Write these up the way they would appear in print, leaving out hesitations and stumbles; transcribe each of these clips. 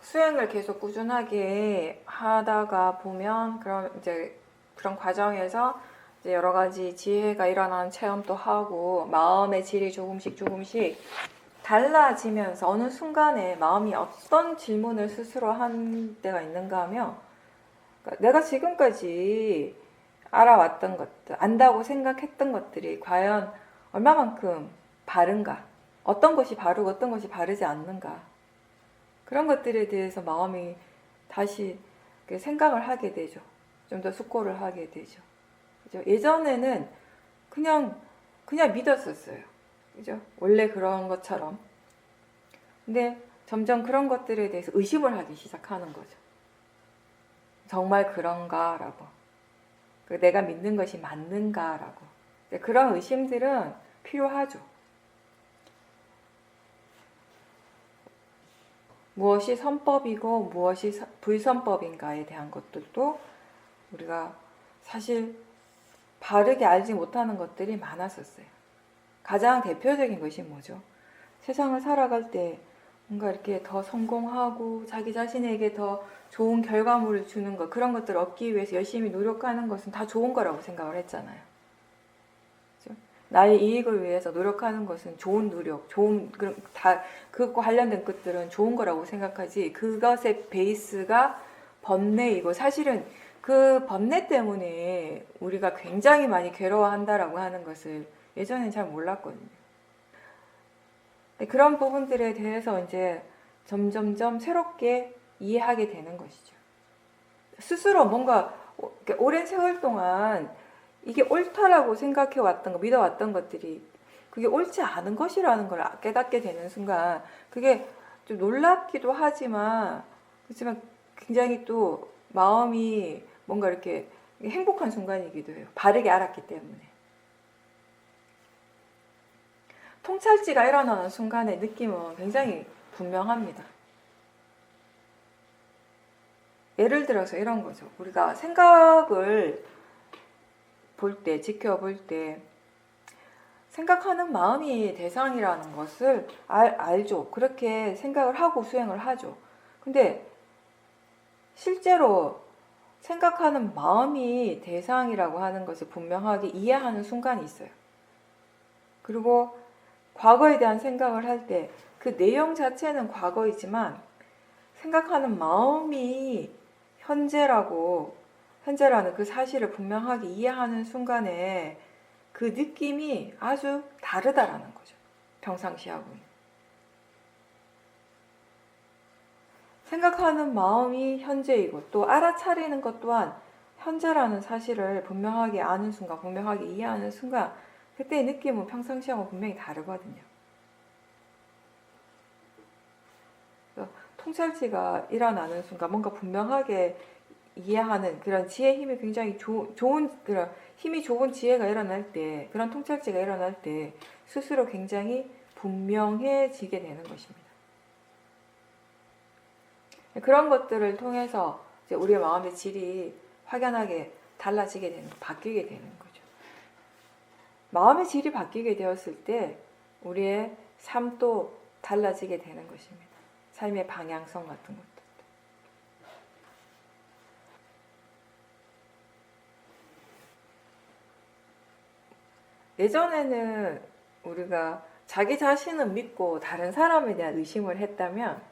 수행을 계속 꾸준하게 하다가 보면 그런 과정에서 이제 여러 가지 지혜가 일어나는 체험도 하고 마음의 질이 조금씩 달라지면서 어느 순간에 마음이 어떤 질문을 스스로 한 때가 있는가 하면, 그러니까 내가 지금까지 알아왔던 것들, 안다고 생각했던 것들이 과연 얼마만큼 바른가? 어떤 것이 바르고 어떤 것이 바르지 않는가? 그런 것들에 대해서 마음이 다시 생각을 하게 되죠. 좀 더 숙고를 하게 되죠. 그죠? 예전에는 그냥 믿었었어요. 그죠? 원래 그런 것처럼. 근데 점점 그런 것들에 대해서 의심을 하기 시작하는 거죠. 정말 그런가라고. 내가 믿는 것이 맞는가라고. 그런 의심들은 필요하죠. 무엇이 선법이고 무엇이 불선법인가에 대한 것들도 우리가 사실 바르게 알지 못하는 것들이 많았었어요. 가장 대표적인 것이 뭐죠? 세상을 살아갈 때 뭔가 이렇게 더 성공하고 자기 자신에게 더 좋은 결과물을 주는 것, 그런 것들을 얻기 위해서 열심히 노력하는 것은 다 좋은 거라고 생각을 했잖아요. 그렇죠? 나의 이익을 위해서 노력하는 것은 좋은 노력, 그것과 관련된 것들은 좋은 거라고 생각하지, 그것의 베이스가 번뇌이고, 사실은 그 번뇌 때문에 우리가 굉장히 많이 괴로워한다라고 하는 것을 예전엔 잘 몰랐거든요. 그런 부분들에 대해서 이제 점점점 새롭게 이해하게 되는 것이죠. 스스로 뭔가 오랜 세월 동안 이게 옳다라고 생각해 왔던 거, 믿어왔던 것들이 그게 옳지 않은 것이라는 걸 깨닫게 되는 순간, 그게 좀 놀랍기도 하지만, 그렇지만 굉장히 또 마음이 뭔가 이렇게 행복한 순간이기도 해요. 바르게 알았기 때문에. 통찰지가 일어나는 순간의 느낌은 굉장히 분명합니다. 예를 들어서 이런 거죠. 우리가 생각을 볼 때, 지켜볼 때, 생각하는 마음이 대상이라는 것을 알죠. 그렇게 생각을 하고 수행을 하죠. 근데 실제로 생각하는 마음이 대상이라고 하는 것을 분명하게 이해하는 순간이 있어요. 그리고 과거에 대한 생각을 할 때 그 내용 자체는 과거이지만 생각하는 마음이 현재라는 그 사실을 분명하게 이해하는 순간에 그 느낌이 아주 다르다라는 거죠. 평상시하고는. 생각하는 마음이 현재이고 또 알아차리는 것 또한 현재라는 사실을 분명하게 아는 순간, 분명하게 이해하는 순간, 그때의 느낌은 평상시하고 분명히 다르거든요. 통찰지가 일어나는 순간 뭔가 분명하게 이해하는 그런 지혜 힘이 굉장히 좋은 그런 힘이 좋은 지혜가 일어날 때, 그런 통찰지가 일어날 때 스스로 굉장히 분명해지게 되는 것입니다. 그런 것들을 통해서 이제 우리의 마음의 질이 확연하게 달라지게 되는, 바뀌게 되는 거죠. 마음의 질이 바뀌게 되었을 때 우리의 삶도 달라지게 되는 것입니다. 삶의 방향성 같은 것도. 예전에는 우리가 자기 자신을 믿고 다른 사람에 대한 의심을 했다면,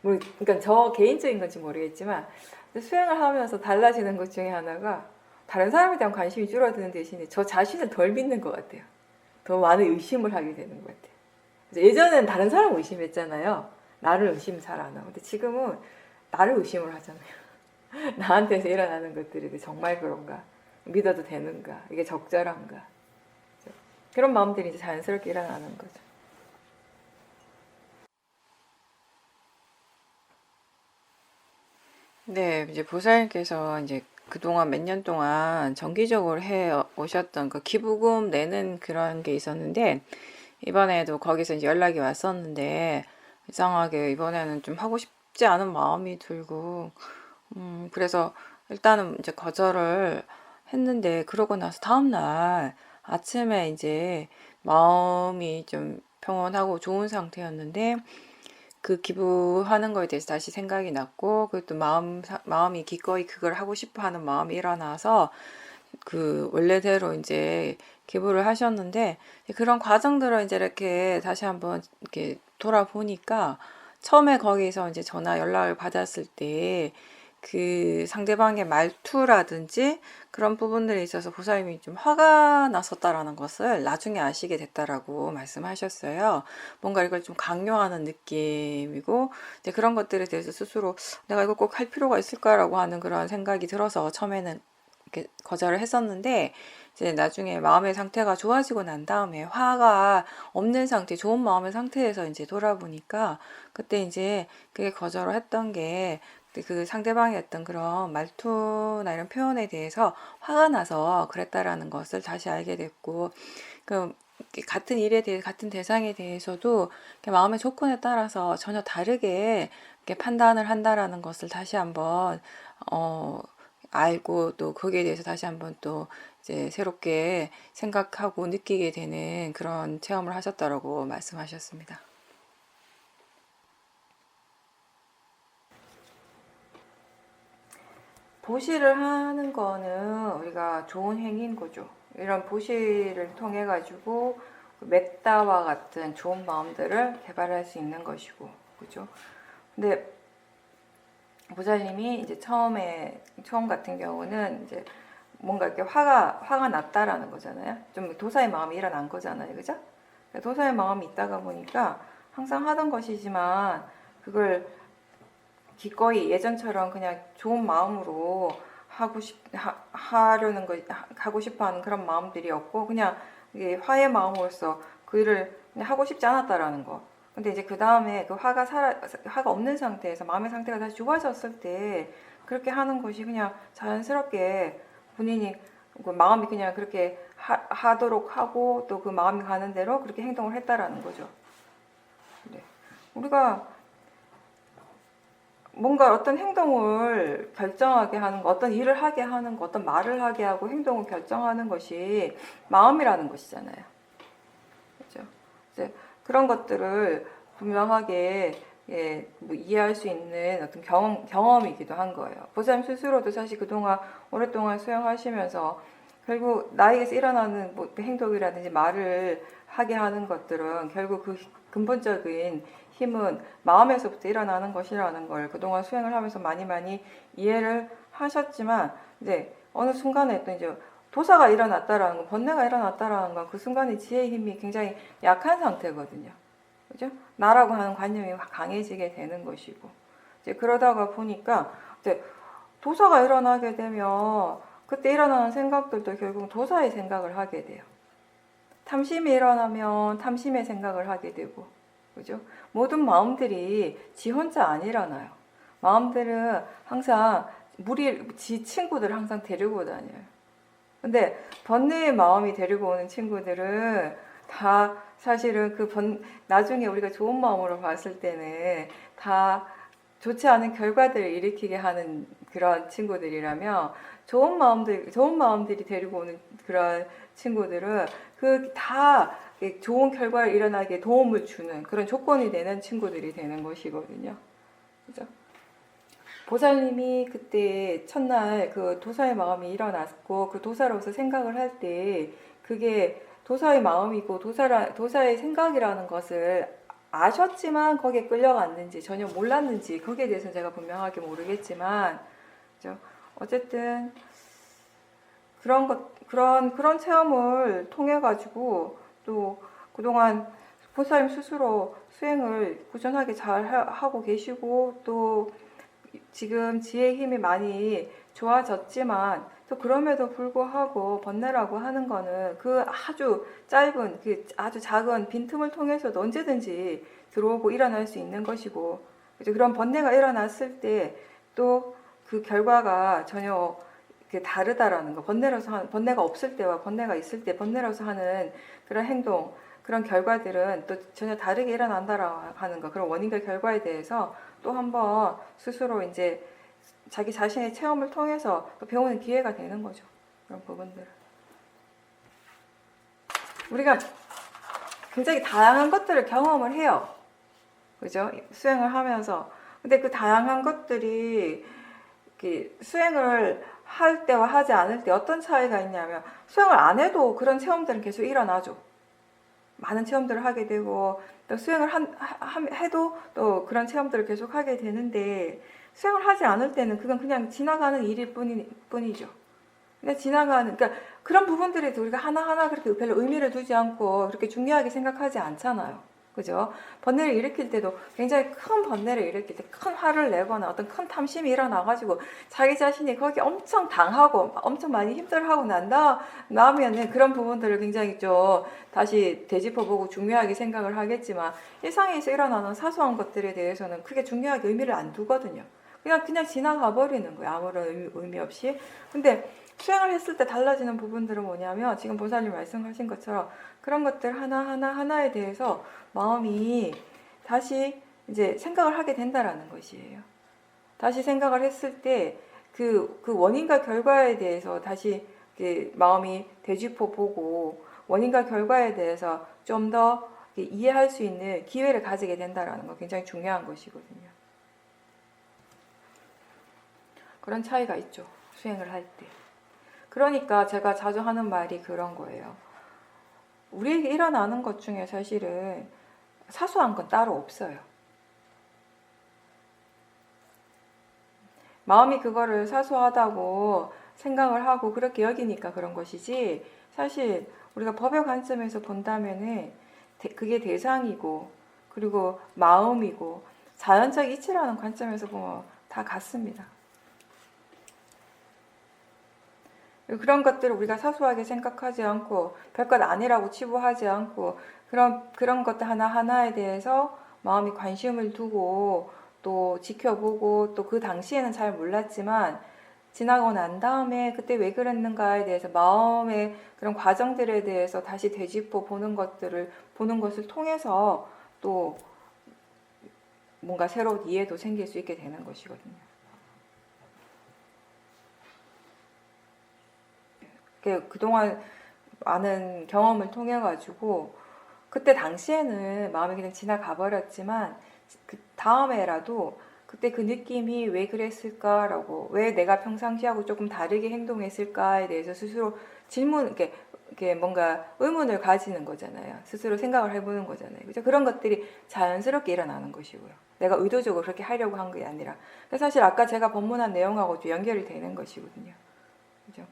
그러니까 저 개인적인 건지 모르겠지만 수행을 하면서 달라지는 것 중에 하나가 다른 사람에 대한 관심이 줄어드는 대신에 저 자신을 덜 믿는 것 같아요. 더 많은 의심을 하게 되는 것 같아요. 예전에는 다른 사람을 의심했잖아요. 나를 의심 잘 안 하고. 근데 지금은 나를 의심을 하잖아요. 나한테서 일어나는 것들이 정말 그런가? 믿어도 되는가? 이게 적절한가? 그런 마음들이 이제 자연스럽게 일어나는 거죠. 네, 이제 보살님께서 이제 그동안 몇 년 동안 정기적으로 해 오셨던 그 기부금 내는 그런 게 있었는데, 이번에도 거기서 이제 연락이 왔었는데, 이상하게 이번에는 좀 하고 싶지 않은 마음이 들고, 그래서 일단은 이제 거절을 했는데, 그러고 나서 다음날 아침에 이제 마음이 좀 평온하고 좋은 상태였는데, 그 기부하는 거에 대해서 다시 생각이 났고, 그리고 또 마음이 기꺼이 그걸 하고 싶어 하는 마음이 일어나서 그 원래대로 이제 기부를 하셨는데, 그런 과정들을 이제 이렇게 다시 한번 이렇게 돌아보니까 처음에 거기서 이제 전화 연락을 받았을 때 그 상대방의 말투라든지 그런 부분들에 있어서 보살님이 좀 화가 났었다라는 것을 나중에 아시게 됐다라고 말씀하셨어요. 뭔가 이걸 좀 강요하는 느낌이고, 이제 그런 것들에 대해서 스스로 내가 이걸 꼭 할 필요가 있을까라고 하는 그런 생각이 들어서 처음에는 이렇게 거절을 했었는데, 이제 나중에 마음의 상태가 좋아지고 난 다음에 화가 없는 상태, 좋은 마음의 상태에서 이제 돌아보니까 그때 이제 그게 거절을 했던 게 그 상대방의 어떤 그런 말투나 이런 표현에 대해서 화가 나서 그랬다라는 것을 다시 알게 됐고, 그 같은 일에 대해 같은 대상에 대해서도 마음의 조건에 따라서 전혀 다르게 판단을 한다라는 것을 다시 한번 알고, 또 거기에 대해서 다시 한번 또 이제 새롭게 생각하고 느끼게 되는 그런 체험을 하셨다라고 말씀하셨습니다. 보시를 하는 거는 우리가 좋은 행위인 거죠. 이런 보시를 통해 가지고 메타와 같은 좋은 마음들을 개발할 수 있는 것이고, 그죠? 근데 보살님이 이제 처음 같은 경우는 이제 뭔가 이렇게 화가 났다라는 거잖아요. 좀 도사의 마음이 일어난 거잖아요. 그죠? 도사의 마음이 있다가 보니까 항상 하던 것이지만 그걸 기꺼이 예전처럼 그냥 좋은 마음으로 하려는 거, 하고 싶어 하는 그런 마음들이 없고, 그냥 이게 화의 마음으로서 그 일을 그냥 하고 싶지 않았다라는 거. 근데 이제 그 다음에 그 화가 없는 상태에서 마음의 상태가 다시 좋아졌을 때 그렇게 하는 것이 그냥 자연스럽게 본인이 그 마음이 그냥 그렇게 하도록 하고, 또 그 마음이 가는 대로 그렇게 행동을 했다라는 거죠. 네. 우리가 뭔가 어떤 행동을 결정하게 하는 거, 어떤 일을 하게 하는 거, 어떤 말을 하게 하고 행동을 결정하는 것이 마음이라는 것이잖아요. 그렇죠? 이제 그런 것들을 분명하게 뭐 이해할 수 있는 어떤 경험이기도 한 거예요. 보살님 스스로도 사실 그동안 오랫동안 수행하시면서 결국 나에게서 일어나는 뭐 행동이라든지 말을 하게 하는 것들은 결국 그 근본적인 힘은 마음에서부터 일어나는 것이라는 걸 그동안 수행을 하면서 많이 이해를 하셨지만, 이제 어느 순간에 또 이제 도사가 일어났다라는 건, 번뇌가 일어났다라는 건 그 순간에 지혜의 힘이 굉장히 약한 상태거든요. 그죠? 나라고 하는 관념이 강해지게 되는 것이고, 이제 그러다가 보니까 이제 도사가 일어나게 되면 그때 일어나는 생각들도 결국 도사의 생각을 하게 돼요. 탐심이 일어나면 탐심의 생각을 하게 되고, 그죠? 모든 마음들이 지 혼자 안 일어나요. 마음들은 항상 지 친구들 항상 데리고 다녀요. 근데 번뇌의 마음이 데리고 오는 친구들은 다 사실은 나중에 우리가 좋은 마음으로 봤을 때는 다 좋지 않은 결과들을 일으키게 하는 그런 친구들이라면, 좋은 마음들이 데리고 오는 그런 친구들은 그 다 좋은 결과를 일어나게 도움을 주는 그런 조건이 되는 친구들이 되는 것이거든요. 그죠? 보살님이 그때 첫날 그 도사의 마음이 일어났고, 그 도사로서 생각을 할 때 그게 도사의 마음이고 도사의 생각이라는 것을 아셨지만 거기에 끌려갔는지 전혀 몰랐는지 거기에 대해서는 제가 분명하게 모르겠지만, 그죠? 어쨌든 그런 체험을 통해 가지고 또 그동안 보살님 스스로 수행을 꾸준하게 잘 하고 계시고, 또 지금 지혜의 힘이 많이 좋아졌지만, 또 그럼에도 불구하고 번뇌라고 하는 거는 그 아주 짧은 그 아주 작은 빈틈을 통해서도 언제든지 들어오고 일어날 수 있는 것이고, 그런 번뇌가 일어났을 때 또 그 결과가 전혀 다르다라는 거. 번뇌가 없을 때와 번뇌가 있을 때 번뇌로서 하는 그런 행동, 그런 결과들은 또 전혀 다르게 일어난다라고 하는 거. 그런 원인과 결과에 대해서 또 한번 스스로 이제 자기 자신의 체험을 통해서 또 배우는 기회가 되는 거죠. 그런 부분들. 우리가 굉장히 다양한 것들을 경험을 해요. 그죠? 수행을 하면서. 근데 그 다양한 것들이 수행을 할 때와 하지 않을 때 어떤 차이가 있냐면, 수행을 안 해도 그런 체험들은 계속 일어나죠. 많은 체험들을 하게 되고, 또 수행을 해도 또 그런 체험들을 계속 하게 되는데, 수행을 하지 않을 때는 그건 그냥 지나가는 일일 뿐이죠. 그냥 지나가는, 그러니까 그런 부분들에 우리가 하나하나 그렇게 별로 의미를 두지 않고 그렇게 중요하게 생각하지 않잖아요. 그죠? 번뇌를 일으킬 때도 굉장히 큰 번뇌를 일으킬 때 큰 화를 내거나 어떤 큰 탐심이 일어나가지고 자기 자신이 거기 엄청 당하고 엄청 많이 힘들어하고 나면은 그런 부분들을 굉장히 좀 다시 되짚어보고 중요하게 생각을 하겠지만, 일상에서 일어나는 사소한 것들에 대해서는 크게 중요하게 의미를 안 두거든요. 그냥 지나가 버리는 거예요. 아무런 의미 없이. 근데 수행을 했을 때 달라지는 부분들은 뭐냐면, 지금 보살님 말씀하신 것처럼 그런 것들 하나에 대해서 마음이 다시 이제 생각을 하게 된다라는 것이에요. 다시 생각을 했을 때 그 원인과 결과에 대해서 다시 마음이 되짚어 보고, 원인과 결과에 대해서 좀 더 이해할 수 있는 기회를 가지게 된다라는 거 굉장히 중요한 것이거든요. 그런 차이가 있죠. 수행을 할 때. 그러니까 제가 자주 하는 말이 그런 거예요. 우리에게 일어나는 것 중에 사실은 사소한 건 따로 없어요. 마음이 그거를 사소하다고 생각을 하고 그렇게 여기니까 그런 것이지, 사실 우리가 법의 관점에서 본다면은 그게 대상이고, 그리고 마음이고, 자연적 이치라는 관점에서 보면 다 같습니다. 그런 것들을 우리가 사소하게 생각하지 않고 별것 아니라고 치부하지 않고, 그런 것들 하나하나에 대해서 마음이 관심을 두고 또 지켜보고, 또 그 당시에는 잘 몰랐지만 지나고 난 다음에 그때 왜 그랬는가에 대해서 마음의 그런 과정들에 대해서 다시 되짚어 보는 것을 통해서 또 뭔가 새로운 이해도 생길 수 있게 되는 것이거든요. 그동안 많은 경험을 통해 가지고 그때 당시에는 마음이 그냥 지나가 버렸지만, 그 다음에라도 그때 그 느낌이 왜 그랬을까라고, 왜 내가 평상시하고 조금 다르게 행동했을까에 대해서 스스로 이렇게 뭔가 의문을 가지는 거잖아요. 스스로 생각을 해보는 거잖아요. 그죠? 그런 것들이 자연스럽게 일어나는 것이고요. 내가 의도적으로 그렇게 하려고 한 게 아니라. 사실 아까 제가 법문한 내용하고 연결이 되는 것이거든요. 그죠?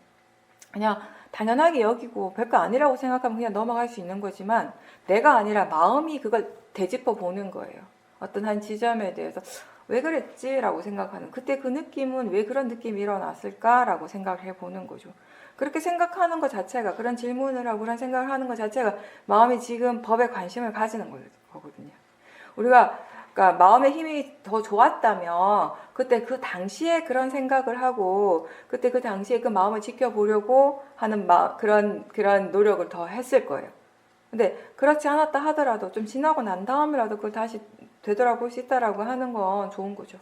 그냥 당연하게 여기고 별거 아니라고 생각하면 그냥 넘어갈 수 있는 거지만, 내가 아니라 마음이 그걸 되짚어 보는 거예요. 어떤 한 지점에 대해서 왜 그랬지? 라고 생각하는, 그때 그 느낌은 왜 그런 느낌이 일어났을까? 라고 생각을 해보는 거죠. 그렇게 생각하는 것 자체가, 그런 질문을 하고 그런 생각을 하는 것 자체가 마음이 지금 법에 관심을 가지는 거거든요. 우리가 그러니까 마음의 힘이 더 좋았다면 그때 그 당시에 그런 생각을 하고, 그때 그 당시에 그 마음을 지켜보려고 하는 그런 노력을 더 했을 거예요. 근데 그렇지 않았다 하더라도 좀 지나고 난 다음이라도 그걸 다시 되돌아볼 수 있다라고 하는 건 좋은 거죠.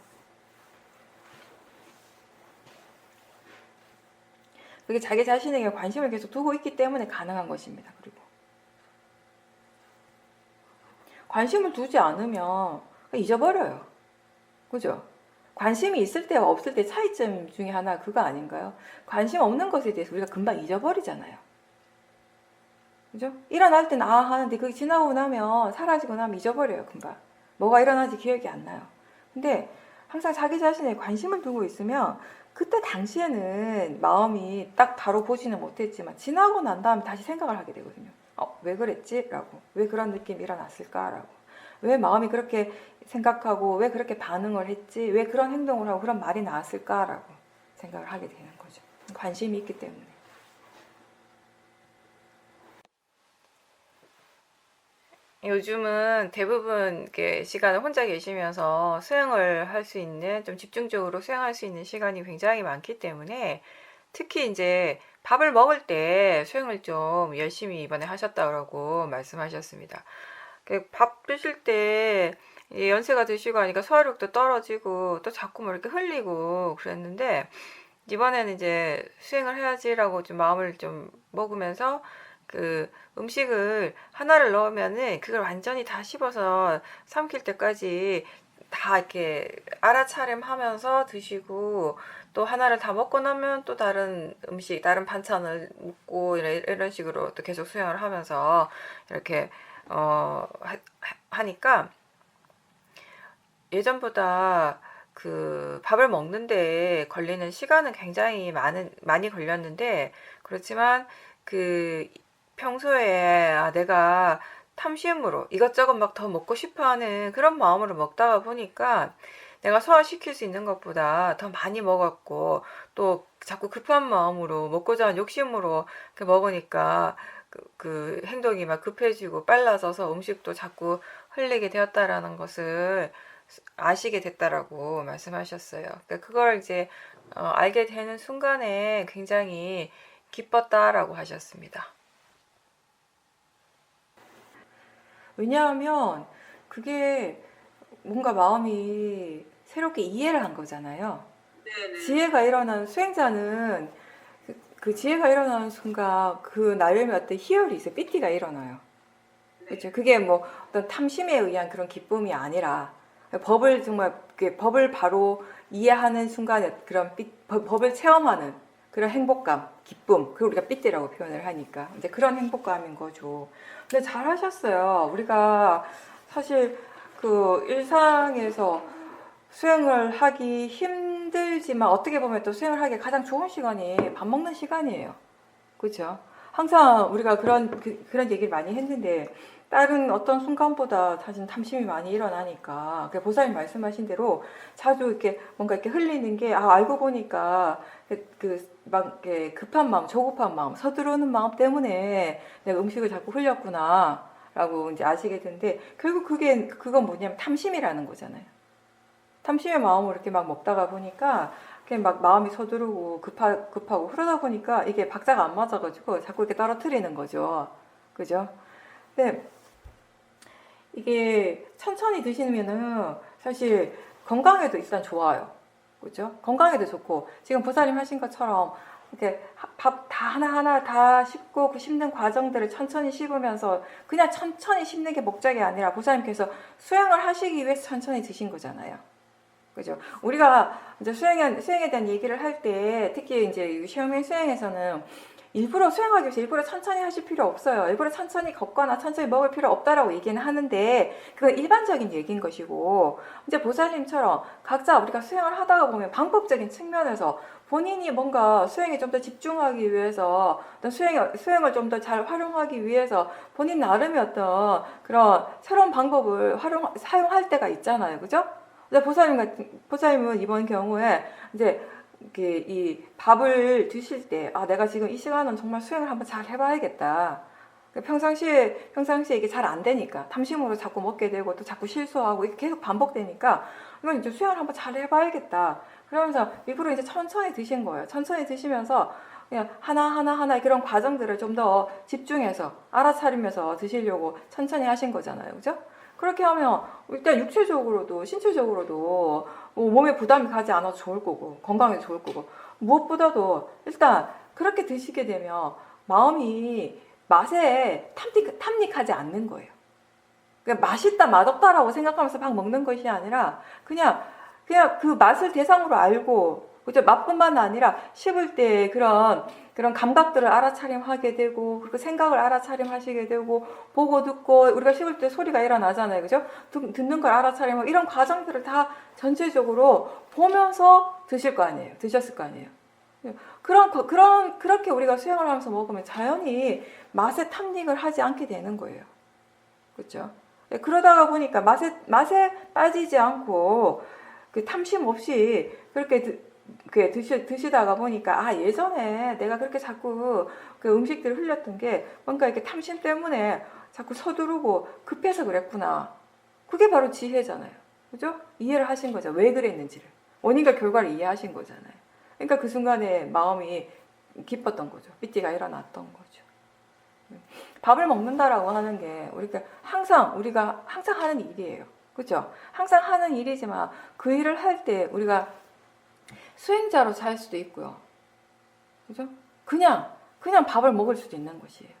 그게 자기 자신에게 관심을 계속 두고 있기 때문에 가능한 것입니다. 그리고 관심을 두지 않으면 잊어버려요. 그죠? 관심이 있을 때와 없을 때 차이점 중에 하나 그거 아닌가요? 관심 없는 것에 대해서 우리가 금방 잊어버리잖아요. 그죠? 일어날 땐 하는데 그게 지나고 나면, 사라지고 나면 잊어버려요. 금방. 뭐가 일어나지 기억이 안 나요. 근데 항상 자기 자신에 관심을 두고 있으면 그때 당시에는 마음이 딱 바로 보지는 못했지만 지나고 난 다음에 다시 생각을 하게 되거든요. 왜 그랬지? 라고. 왜 그런 느낌이 일어났을까? 라고. 왜 마음이 그렇게 생각하고 왜 그렇게 반응을 했지? 왜 그런 행동을 하고 그런 말이 나왔을까? 라고 생각을 하게 되는 거죠. 관심이 있기 때문에. 요즘은 대부분 시간을 혼자 계시면서 수행을 할 수 있는, 좀 집중적으로 수행할 수 있는 시간이 굉장히 많기 때문에, 특히 이제 밥을 먹을 때 수행을 좀 열심히 이번에 하셨다고 말씀하셨습니다. 밥 드실 때 연세가 드시고 하니까 소화력도 떨어지고 또 자꾸 뭐 이렇게 흘리고 그랬는데, 이번에는 이제 수행을 해야지라고 좀 마음을 좀 먹으면서 그 음식을 하나를 넣으면은 그걸 완전히 다 씹어서 삼킬 때까지 다 이렇게 알아차림하면서 드시고, 또 하나를 다 먹고 나면 또 다른 음식, 다른 반찬을 먹고, 이런 식으로 또 계속 수영을 하면서 이렇게 하니까 예전보다 그 밥을 먹는데 걸리는 시간은 굉장히 많이 걸렸는데, 그렇지만 그 평소에 내가 탐심으로 이것저것 막 더 먹고 싶어 하는 그런 마음으로 먹다가 보니까 내가 소화시킬 수 있는 것보다 더 많이 먹었고, 또 자꾸 급한 마음으로 먹고자 하는 욕심으로 이렇게 먹으니까 그 행동이 막 급해지고 빨라져서 음식도 자꾸 흘리게 되었다라는 것을 아시게 됐다라고 말씀하셨어요. 그러니까 그걸 이제 알게 되는 순간에 굉장히 기뻤다라고 하셨습니다. 왜냐하면 그게 뭔가 마음이 새롭게 이해를 한 거잖아요. 네네. 지혜가 일어나는 수행자는 그 지혜가 일어나는 순간 그 나름의 어떤 희열이 있어요. 삐띠가 일어나요. 그렇죠. 그게 뭐 어떤 탐심에 의한 그런 기쁨이 아니라 법을 정말 법을 바로 이해하는 순간에 그런 법을 체험하는 그런 행복감, 기쁨, 그걸 우리가 삐띠라고 표현을 하니까 이제 그런 행복감인 거죠. 근데 잘 하셨어요. 우리가 사실 그 일상에서 수영을 하기 힘들지만 어떻게 보면 또 수영을 하기 가장 좋은 시간이 밥 먹는 시간이에요. 그렇죠? 항상 우리가 그런 얘기를 많이 했는데 다른 어떤 순간보다 사실 탐심이 많이 일어나니까 보살님 말씀하신 대로 자주 이렇게 뭔가 이렇게 흘리는 게 알고 보니까 막 급한 마음, 조급한 마음, 서두르는 마음 때문에 내가 음식을 자꾸 흘렸구나 라고 이제 아시게 되는데 결국 그건 뭐냐면 탐심이라는 거잖아요. 탐심의 마음으로 이렇게 막 먹다가 보니까 그냥 막 마음이 서두르고 급하고 그러다 보니까 이게 박자가 안 맞아가지고 자꾸 이렇게 떨어뜨리는 거죠. 그죠? 근데 이게 천천히 드시면은 사실 건강에도 일단 좋아요. 그죠? 건강에도 좋고 지금 보살님 하신 것처럼 이렇게 밥 다 하나하나 다 씹고 그 씹는 과정들을 천천히 씹으면서 그냥 천천히 씹는 게 목적이 아니라 보살님께서 수행을 하시기 위해서 천천히 드신 거잖아요. 그죠? 우리가 이제 수행에 대한 얘기를 할 때, 특히 이제 시험일 수행에서는 일부러 수행하기 위해서 일부러 천천히 하실 필요 없어요. 일부러 천천히 걷거나 천천히 먹을 필요 없다라고 얘기는 하는데, 그건 일반적인 얘기인 것이고, 이제 보살님처럼 각자 우리가 수행을 하다가 보면 방법적인 측면에서 본인이 뭔가 수행에 좀 더 집중하기 위해서, 어떤 수행을 좀 더 잘 활용하기 위해서 본인 나름의 어떤 그런 새로운 방법을 사용할 때가 있잖아요. 그죠? 보살님은 이번 경우에 이제 이 밥을 드실 때, 내가 지금 이 시간은 정말 수행을 한번 잘 해봐야겠다. 평상시에 이게 잘 안 되니까, 탐심으로 자꾸 먹게 되고, 또 자꾸 실수하고, 이게 계속 반복되니까, 이건 이제 수행을 한번 잘 해봐야겠다. 그러면서 일부러 이제 천천히 드신 거예요. 천천히 드시면서, 그냥 하나하나 그런 과정들을 좀 더 집중해서, 알아차리면서 드시려고 천천히 하신 거잖아요. 그죠? 그렇게 하면 일단 육체적으로도 신체적으로도 몸에 부담이 가지 않아서 좋을 거고 건강에 좋을 거고 무엇보다도 일단 그렇게 드시게 되면 마음이 맛에 탐닉하지 않는 거예요. 그러니까 맛있다 맛없다라고 생각하면서 막 먹는 것이 아니라 그냥 그 맛을 대상으로 알고 그죠? 맛뿐만 아니라 씹을 때 그런 감각들을 알아차림하게 되고 그리고 생각을 알아차림하시게 되고 보고 듣고 우리가 씹을 때 소리가 일어나잖아요. 그죠? 듣는 걸 알아차림하고 이런 과정들을 다 전체적으로 보면서 드실 거 아니에요. 드셨을 거 아니에요. 그렇게 우리가 수행을 하면서 먹으면 자연히 맛에 탐닉을 하지 않게 되는 거예요. 그렇죠? 그러다가 보니까 맛에 빠지지 않고 그 탐심 없이 그렇게 드시다가 보니까 예전에 내가 그렇게 자꾸 그 음식들을 흘렸던 게 뭔가 이렇게 탐심 때문에 자꾸 서두르고 급해서 그랬구나. 그게 바로 지혜잖아요. 그죠? 이해를 하신 거죠. 왜 그랬는지를. 원인과 결과를 이해하신 거잖아요. 그러니까 그 순간에 마음이 기뻤던 거죠. 삐띠가 일어났던 거죠. 밥을 먹는다라고 하는 게 우리가 항상 하는 일이에요. 그죠? 항상 하는 일이지만 그 일을 할 때 우리가 수행자로 살 수도 있고요. 그죠? 그냥 밥을 먹을 수도 있는 것이에요.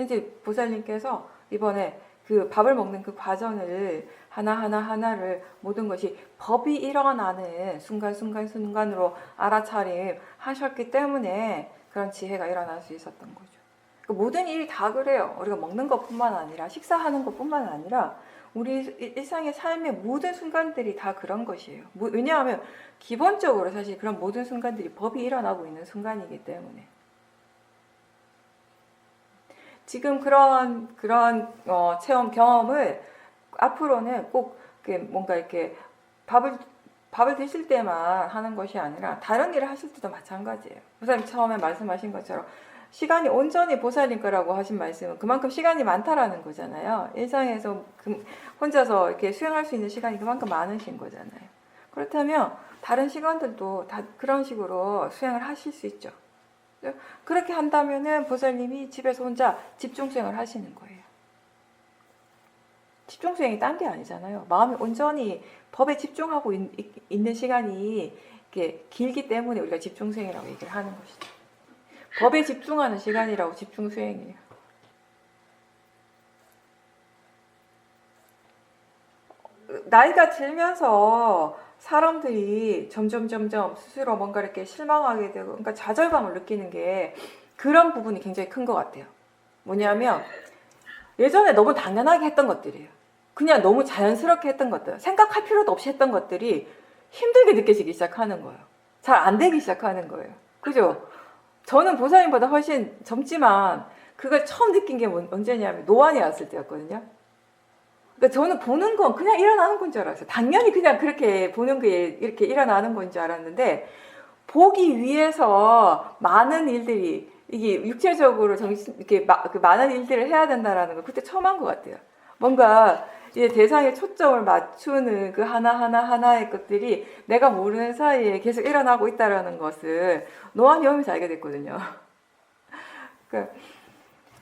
이제 보살님께서 이번에 그 밥을 먹는 그 과정을 하나를 모든 것이 법이 일어나는 순간으로 알아차림 하셨기 때문에 그런 지혜가 일어날 수 있었던 거죠. 그러니까 모든 일이 다 그래요. 우리가 먹는 것뿐만 아니라 식사하는 것뿐만 아니라 우리 일상의 삶의 모든 순간들이 다 그런 것이에요. 왜냐하면 기본적으로 사실 그런 모든 순간들이 법이 일어나고 있는 순간이기 때문에. 지금 그런 체험 경험을 앞으로는 꼭 뭔가 이렇게 밥을 드실 때만 하는 것이 아니라 다른 일을 하실 때도 마찬가지예요. 보살님 처음에 말씀하신 것처럼 시간이 온전히 보살님 거라고 하신 말씀은 그만큼 시간이 많다라는 거잖아요. 일상에서 혼자서 이렇게 수행할 수 있는 시간이 그만큼 많으신 거잖아요. 그렇다면 다른 시간들도 다 그런 식으로 수행을 하실 수 있죠. 그렇게 한다면은 보살님이 집에서 혼자 집중 수행을 하시는 거예요. 집중 수행이 딴 게 아니잖아요. 마음이 온전히 법에 집중하고 있는 시간이 이렇게 길기 때문에 우리가 집중 수행이라고 얘기를 하는 것이죠. 법에 집중하는 시간이라고 집중 수행이에요. 나이가 들면서 사람들이 점점 스스로 뭔가 이렇게 실망하게 되고, 그러니까 좌절감을 느끼는 게 그런 부분이 굉장히 큰 것 같아요. 뭐냐면 예전에 너무 당연하게 했던 것들이에요. 그냥 너무 자연스럽게 했던 것들, 생각할 필요도 없이 했던 것들이 힘들게 느껴지기 시작하는 거예요. 잘 안 되기 시작하는 거예요. 그죠? 저는 보살님보다 훨씬 젊지만 그걸 처음 느낀 게 언제냐면 노안이 왔을 때였거든요. 그러니까 저는 보는 건 그냥 일어나는 건 줄 알았어요. 당연히 그냥 그렇게 보는 게 이렇게 일어나는 건 줄 알았는데, 보기 위해서 많은 일들이, 이게 육체적으로 이렇게 많은 일들을 해야 된다라는 걸 그때 처음 한 것 같아요. 뭔가 이제 대상에 초점을 맞추는 그 하나의 것들이 내가 모르는 사이에 계속 일어나고 있다라는 것을 노안이 오면서 알게 됐거든요.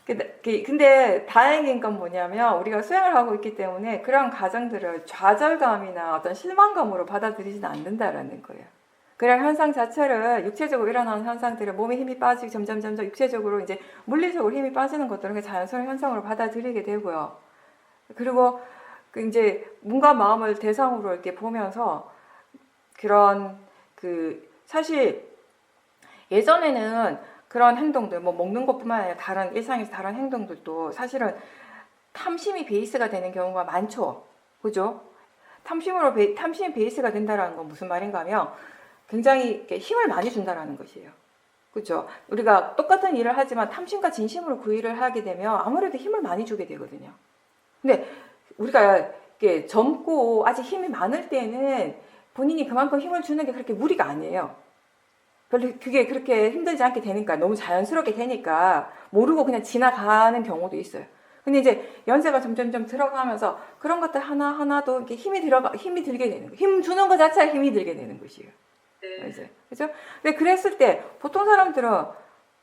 근데 다행인 건 뭐냐면 우리가 수행을 하고 있기 때문에 그런 과정들을 좌절감이나 어떤 실망감으로 받아들이지는 않는다라는 거예요. 그런 현상 자체를, 육체적으로 일어나는 현상들을 몸에 힘이 빠지고 점점 육체적으로 이제 물리적으로 힘이 빠지는 것들은 자연스러운 현상으로 받아들이게 되고요. 그리고 이제 몸과 마음을 대상으로 이렇게 보면서 그런 사실 예전에는 그런 행동들, 뭐 먹는 것뿐만 아니라 다른 일상에서 다른 행동들도 사실은 탐심이 베이스가 되는 경우가 많죠. 그죠? 탐심이 베이스가 된다는 건 무슨 말인가 하면 굉장히 힘을 많이 준다라는 것이에요. 그죠? 우리가 똑같은 일을 하지만 탐심과 진심으로 그 일을 하게 되면 아무래도 힘을 많이 주게 되거든요. 근데 우리가 젊고 아직 힘이 많을 때는 본인이 그만큼 힘을 주는 게 그렇게 무리가 아니에요. 별로 그게 그렇게 힘들지 않게 되니까, 너무 자연스럽게 되니까 모르고 그냥 지나가는 경우도 있어요. 근데 이제 연세가 점점 들어가면서 그런 것들 하나도 이렇게 힘이 들게 되는 거예요. 힘 주는 것 자체가 힘이 들게 되는 것이에요. 네. 이제, 그죠? 근데 그랬을 때 보통 사람들은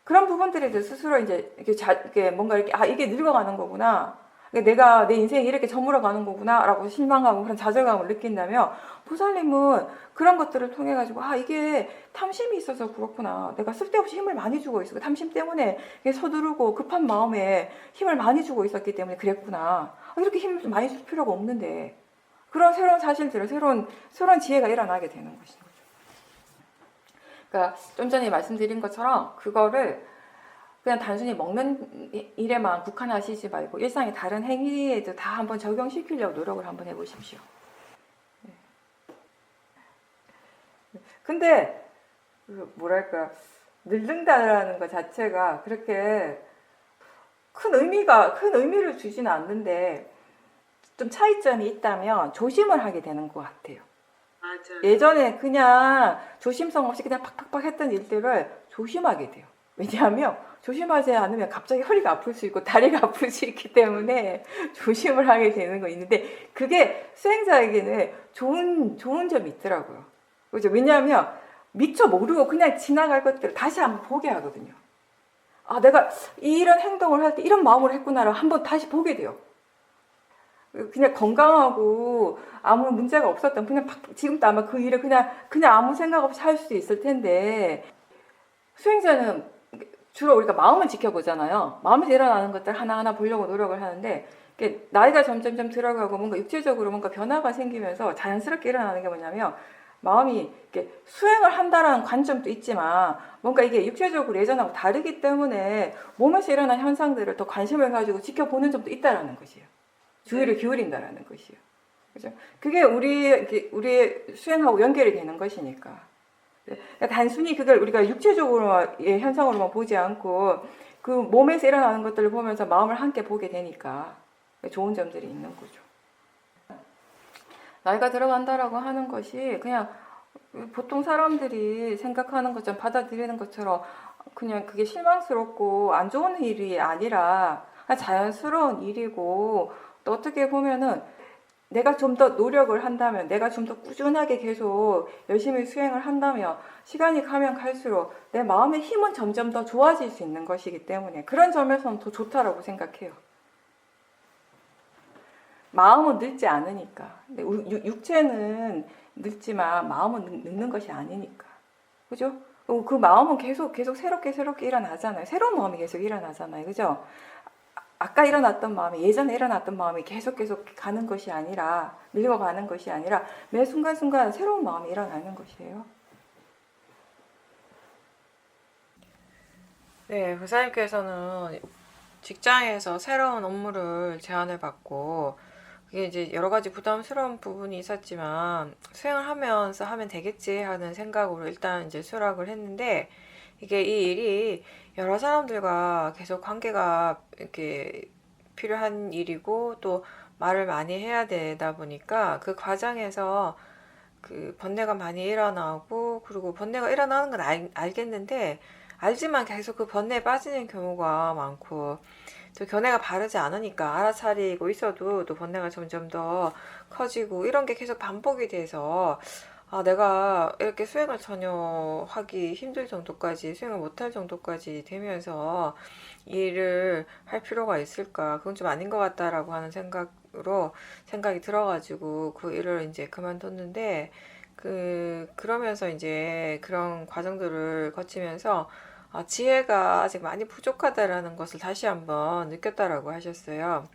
그런 부분들에 대해서 스스로 이제 이렇게 뭔가 이렇게 이게 늙어가는 거구나. 내가 내 인생이 이렇게 저물어 가는 거구나 라고 실망하고 그런 좌절감을 느낀다면, 보살님은 그런 것들을 통해 가지고 이게 탐심이 있어서 그렇구나, 내가 쓸데없이 힘을 많이 주고 있어, 탐심 때문에 서두르고 급한 마음에 힘을 많이 주고 있었기 때문에 그랬구나, 이렇게 힘을 많이 줄 필요가 없는데, 그런 새로운 사실들을 새로운 지혜가 일어나게 되는 것인 거죠. 그러니까 좀 전에 말씀드린 것처럼 그거를 그냥 단순히 먹는 일에만 국한하시지 말고 일상의 다른 행위에도 다 한번 적용시키려고 노력을 한번 해보십시오. 근데 뭐랄까, 늙는다라는 것 자체가 그렇게 큰 의미를 주지는 않는데, 좀 차이점이 있다면 조심을 하게 되는 것 같아요. 맞아요. 예전에 그냥 조심성 없이 그냥 팍팍팍 했던 일들을 조심하게 돼요. 왜냐하면 조심하지 않으면 갑자기 허리가 아플 수 있고 다리가 아플 수 있기 때문에 조심을 하게 되는 거 있는데, 그게 수행자에게는 좋은 점이 있더라고요. 그죠? 왜냐하면 미처 모르고 그냥 지나갈 것들을 다시 한번 보게 하거든요. 내가 이런 행동을 할 때 이런 마음으로 했구나를 한번 다시 보게 돼요. 그냥 건강하고 아무 문제가 없었던, 그냥 지금도 아마 그 일을 그냥 아무 생각 없이 할 수 있을 텐데, 수행자는 주로 우리가 마음을 지켜보잖아요. 마음에서 일어나는 것들 하나하나 보려고 노력을 하는데 나이가 점점점 들어가고 뭔가 육체적으로 뭔가 변화가 생기면서 자연스럽게 일어나는 게 뭐냐면 마음이 이렇게 수행을 한다라는 관점도 있지만 뭔가 이게 육체적으로 예전하고 다르기 때문에 몸에서 일어난 현상들을 더 관심을 가지고 지켜보는 점도 있다라는 것이에요. 주의를 기울인다라는 것이에요. 그죠? 그게 우리의 수행하고 연결이 되는 것이니까. 그러니까 단순히 그걸 우리가 육체적으로의 현상으로만 보지 않고 그 몸에서 일어나는 것들을 보면서 마음을 함께 보게 되니까 좋은 점들이 있는 거죠. 나이가 들어간다라고 하는 것이 그냥 보통 사람들이 생각하는 것처럼 받아들이는 것처럼 그냥 그게 실망스럽고 안 좋은 일이 아니라 자연스러운 일이고 또 어떻게 보면은 내가 좀 더 노력을 한다면, 내가 좀 더 꾸준하게 계속 열심히 수행을 한다면 시간이 가면 갈수록 내 마음의 힘은 점점 더 좋아질 수 있는 것이기 때문에 그런 점에서는 더 좋다라고 생각해요. 마음은 늙지 않으니까. 육체는 늙지만 마음은 늙는 것이 아니니까. 그죠? 그 마음은 계속 새롭게 일어나잖아요. 새로운 마음이 계속 일어나잖아요. 그죠? 아까 일어났던 마음이, 예전에 일어났던 마음이 계속 가는 것이 아니라, 밀고 가는 것이 아니라, 매 순간순간 새로운 마음이 일어나는 것이에요. 네, 부사님께서는 직장에서 새로운 업무를 제안을 받고, 그게 이제 여러 가지 부담스러운 부분이 있었지만, 수행을 하면서 하면 되겠지 하는 생각으로 일단 이제 수락을 했는데, 이게 이 일이 여러 사람들과 계속 관계가 이렇게 필요한 일이고 또 말을 많이 해야 되다 보니까 그 과정에서 그 번뇌가 많이 일어나고 그리고 번뇌가 일어나는 건 알겠는데 알지만 계속 그 번뇌에 빠지는 경우가 많고 또 견해가 바르지 않으니까 알아차리고 있어도 또 번뇌가 점점 더 커지고 이런 게 계속 반복이 돼서 내가 이렇게 수행을 전혀 하기 힘들 정도까지, 수행을 못할 정도까지 되면서 이 일을 할 필요가 있을까? 그건 좀 아닌 것 같다라고 하는 생각이 들어가지고 그 일을 이제 그만뒀는데, 그러면서 이제 그런 과정들을 거치면서 지혜가 아직 많이 부족하다라는 것을 다시 한번 느꼈다라고 하셨어요.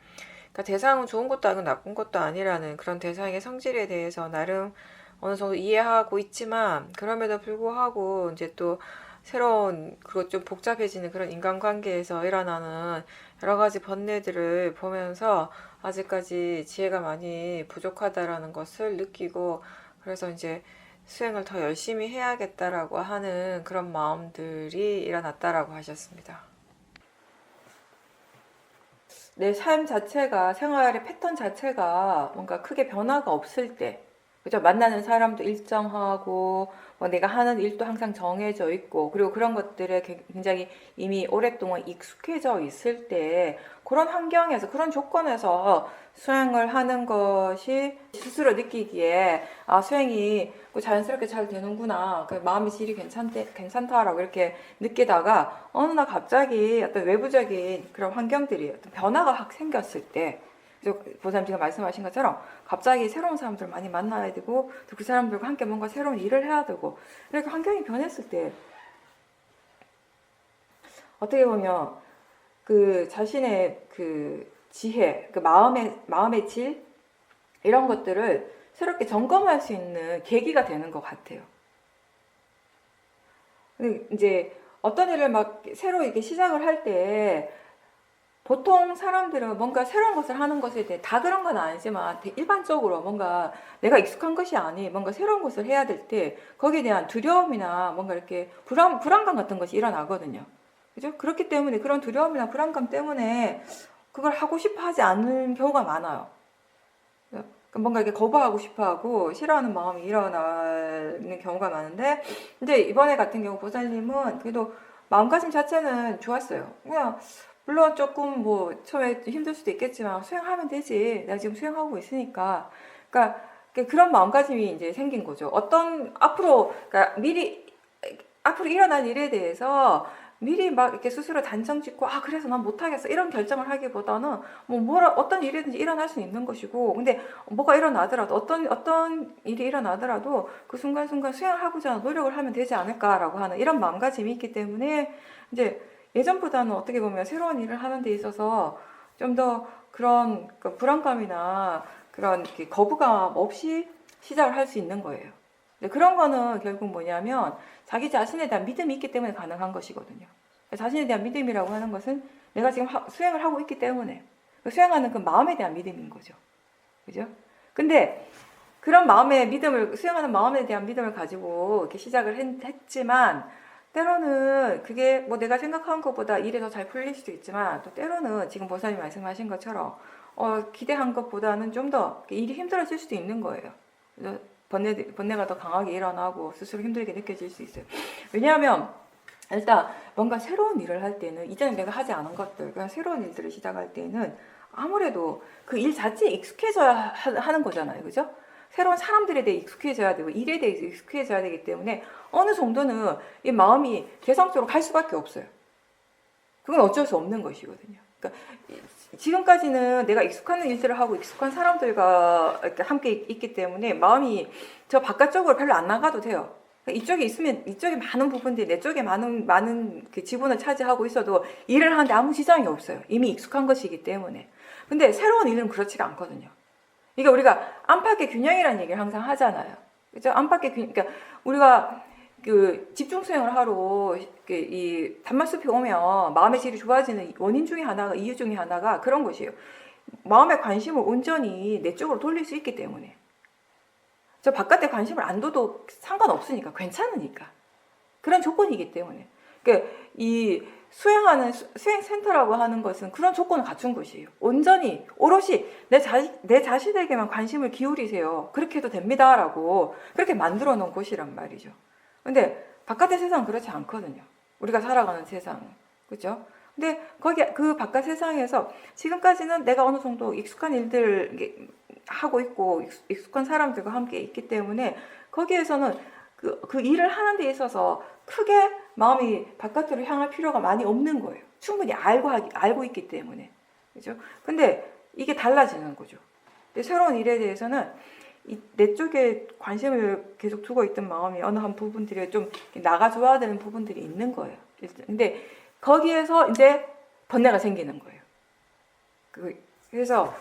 그러니까 대상은 좋은 것도 아니고 나쁜 것도 아니라는 그런 대상의 성질에 대해서 나름 어느 정도 이해하고 있지만 그럼에도 불구하고 이제 또 새로운 그것 좀 복잡해지는 그런 인간관계에서 일어나는 여러 가지 번뇌들을 보면서 아직까지 지혜가 많이 부족하다라는 것을 느끼고 그래서 이제 수행을 더 열심히 해야겠다라고 하는 그런 마음들이 일어났다라고 하셨습니다. 내 삶 자체가 생활의 패턴 자체가 뭔가 크게 변화가 없을 때 그죠? 만나는 사람도 일정하고, 뭐 내가 하는 일도 항상 정해져 있고, 그리고 그런 것들에 굉장히 이미 오랫동안 익숙해져 있을 때, 그런 환경에서, 그런 조건에서 수행을 하는 것이 스스로 느끼기에, 수행이 자연스럽게 잘 되는구나. 그 마음의 질이 괜찮다라고 이렇게 느끼다가, 어느 날 갑자기 어떤 외부적인 그런 환경들이, 어떤 변화가 확 생겼을 때, 보사님 지금 말씀하신 것처럼 갑자기 새로운 사람들을 많이 만나야 되고 또 그 사람들과 함께 뭔가 새로운 일을 해야 되고 이렇게 환경이 변했을 때 어떻게 보면 그 자신의 그 지혜, 그 마음의 질 이런 것들을 새롭게 점검할 수 있는 계기가 되는 것 같아요. 근데 이제 어떤 일을 막 새로 이렇게 시작을 할 때 보통 사람들은 뭔가 새로운 것을 하는 것에 대해 다 그런 건 아니지만 일반적으로 뭔가 내가 익숙한 것이 아닌 뭔가 새로운 것을 해야 될 때 거기에 대한 두려움이나 뭔가 이렇게 불안감 같은 것이 일어나거든요. 그죠? 그렇기 때문에 그런 두려움이나 불안감 때문에 그걸 하고 싶어 하지 않는 경우가 많아요. 뭔가 이렇게 거부하고 싶어 하고 싫어하는 마음이 일어나는 경우가 많은데 근데 이번에 같은 경우 보살님은 그래도 마음가짐 자체는 좋았어요. 그냥 물론 조금 뭐 처음에 힘들 수도 있겠지만 수행하면 되지. 내가 지금 수행하고 있으니까. 그러니까 그런 마음가짐이 이제 생긴 거죠. 그러니까 미리 앞으로 일어날 일에 대해서 미리 막 이렇게 스스로 단정 짓고 그래서 난 못하겠어 이런 결정을 하기보다는 어떤 일이든지 일어날 수 있는 것이고 근데 뭐가 일어나더라도 어떤 일이 일어나더라도 그 순간순간 수행을 하고자 노력을 하면 되지 않을까라고 하는 이런 마음가짐이 있기 때문에 이제 예전보다는 어떻게 보면 새로운 일을 하는 데 있어서 좀 더 그런 그 불안감이나 그런 이렇게 거부감 없이 시작을 할 수 있는 거예요. 근데 그런 거는 결국 뭐냐면 자기 자신에 대한 믿음이 있기 때문에 가능한 것이거든요. 자신에 대한 믿음이라고 하는 것은 내가 지금 수행을 하고 있기 때문에 수행하는 그 마음에 대한 믿음인 거죠. 그죠? 근데 그런 마음의 믿음을, 수행하는 마음에 대한 믿음을 가지고 이렇게 시작을 했지만, 때로는 그게 뭐 내가 생각한 것보다 일이 더 잘 풀릴 수도 있지만, 또 때로는 지금 보사님 말씀하신 것처럼, 기대한 것보다는 좀 더 일이 힘들어질 수도 있는 거예요. 번뇌가 더 강하게 일어나고 스스로 힘들게 느껴질 수 있어요. 왜냐하면, 일단 뭔가 새로운 일을 할 때는, 이전에 내가 하지 않은 것들, 그냥 새로운 일들을 시작할 때는 아무래도 그 일 자체에 익숙해져야 하는 거잖아요. 그죠? 새로운 사람들에 대해 익숙해져야 되고 일에 대해서 익숙해져야 되기 때문에 어느 정도는 이 마음이 개성적으로 갈 수밖에 없어요. 그건 어쩔 수 없는 것이거든요. 그러니까 지금까지는 내가 익숙한 일들을 하고 익숙한 사람들과 이렇게 함께 있기 때문에 마음이 저 바깥쪽으로 별로 안 나가도 돼요. 이쪽에 있으면 이쪽에 많은 부분들이 내 쪽에 많은 그 지분을 차지하고 있어도 일을 하는데 아무 지장이 없어요. 이미 익숙한 것이기 때문에. 근데 새로운 일은 그렇지가 않거든요. 이게 우리가 안팎의 균형이라는 얘기를 항상 하잖아요. 그죠? 안팎의 균형, 그러니까 우리가 그 집중 수행을 하러 이 단말숲에 오면 마음의 질이 좋아지는 원인 중에 하나가, 이유 중에 하나가 그런 것이에요. 마음의 관심을 온전히 내 쪽으로 돌릴 수 있기 때문에. 저 바깥에 관심을 안 둬도 상관없으니까, 괜찮으니까. 그런 조건이기 때문에. 그러니까 이 수행센터라고 하는 것은 그런 조건을 갖춘 것이에요. 온전히, 오롯이 내 자신에게만 관심을 기울이세요. 그렇게 해도 됩니다라고 그렇게 만들어 놓은 곳이란 말이죠. 근데 바깥의 세상은 그렇지 않거든요. 우리가 살아가는 세상은. 그죠? 근데 그 바깥 세상에서 지금까지는 내가 어느 정도 익숙한 일들 하고 있고 익숙한 사람들과 함께 있기 때문에 거기에서는 그 일을 하는 데 있어서 크게 마음이 바깥으로 향할 필요가 많이 없는 거예요. 충분히 알고 있기 때문에. 그죠? 근데 이게 달라지는 거죠. 근데 새로운 일에 대해서는 내 쪽에 관심을 계속 두고 있던 마음이 어느 한 부분들이 좀 나가줘야 되는 부분들이 있는 거예요. 근데 거기에서 이제 번뇌가 생기는 거예요. 그래서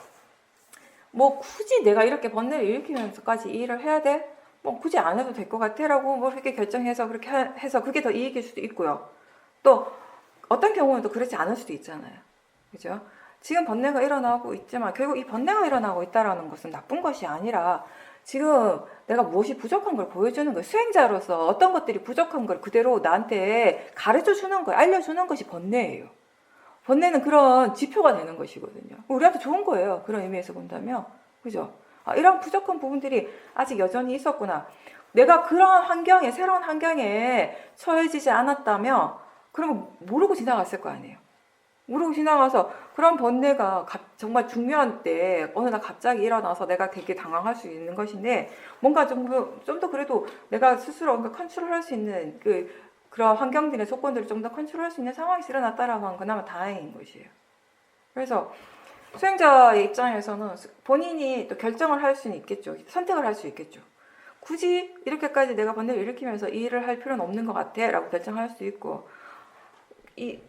뭐 굳이 내가 이렇게 번뇌를 일으키면서까지 이 일을 해야 돼? 뭐 굳이 안 해도 될 것 같아라고 뭐 이렇게 결정해서 그렇게 해서 그게 더 이익일 수도 있고요. 또 어떤 경우는 또 그렇지 않을 수도 있잖아요. 그죠? 지금 번뇌가 일어나고 있지만 결국 이 번뇌가 일어나고 있다라는 것은 나쁜 것이 아니라 지금 내가 무엇이 부족한 걸 보여주는 거예요. 수행자로서 어떤 것들이 부족한 걸 그대로 나한테 가르쳐 주는 거예요. 알려주는 것이 번뇌예요. 번뇌는 그런 지표가 되는 것이거든요. 우리한테 좋은 거예요. 그런 의미에서 본다면. 그죠? 이런 부족한 부분들이 아직 여전히 있었구나. 내가 그런 환경에, 새로운 환경에 처해지지 않았다면, 그러면 모르고 지나갔을 거 아니에요. 모르고 지나가서 그런 번뇌가 정말 중요한 때, 어느 날 갑자기 일어나서 내가 되게 당황할 수 있는 것인데, 뭔가 좀 더 그래도 내가 스스로 뭔가 컨트롤할 수 있는 그런 환경들의 조건들을 좀 더 컨트롤할 수 있는 상황이 일어났다라고 하면 그나마 다행인 것이에요. 그래서 수행자의 입장에서는 본인이 또 결정을 할 수는 있겠죠. 선택을 할 수 있겠죠. 굳이 이렇게까지 내가 번뇌를 일으키면서 이 일을 할 필요는 없는 것 같아 라고 결정할 수 있고,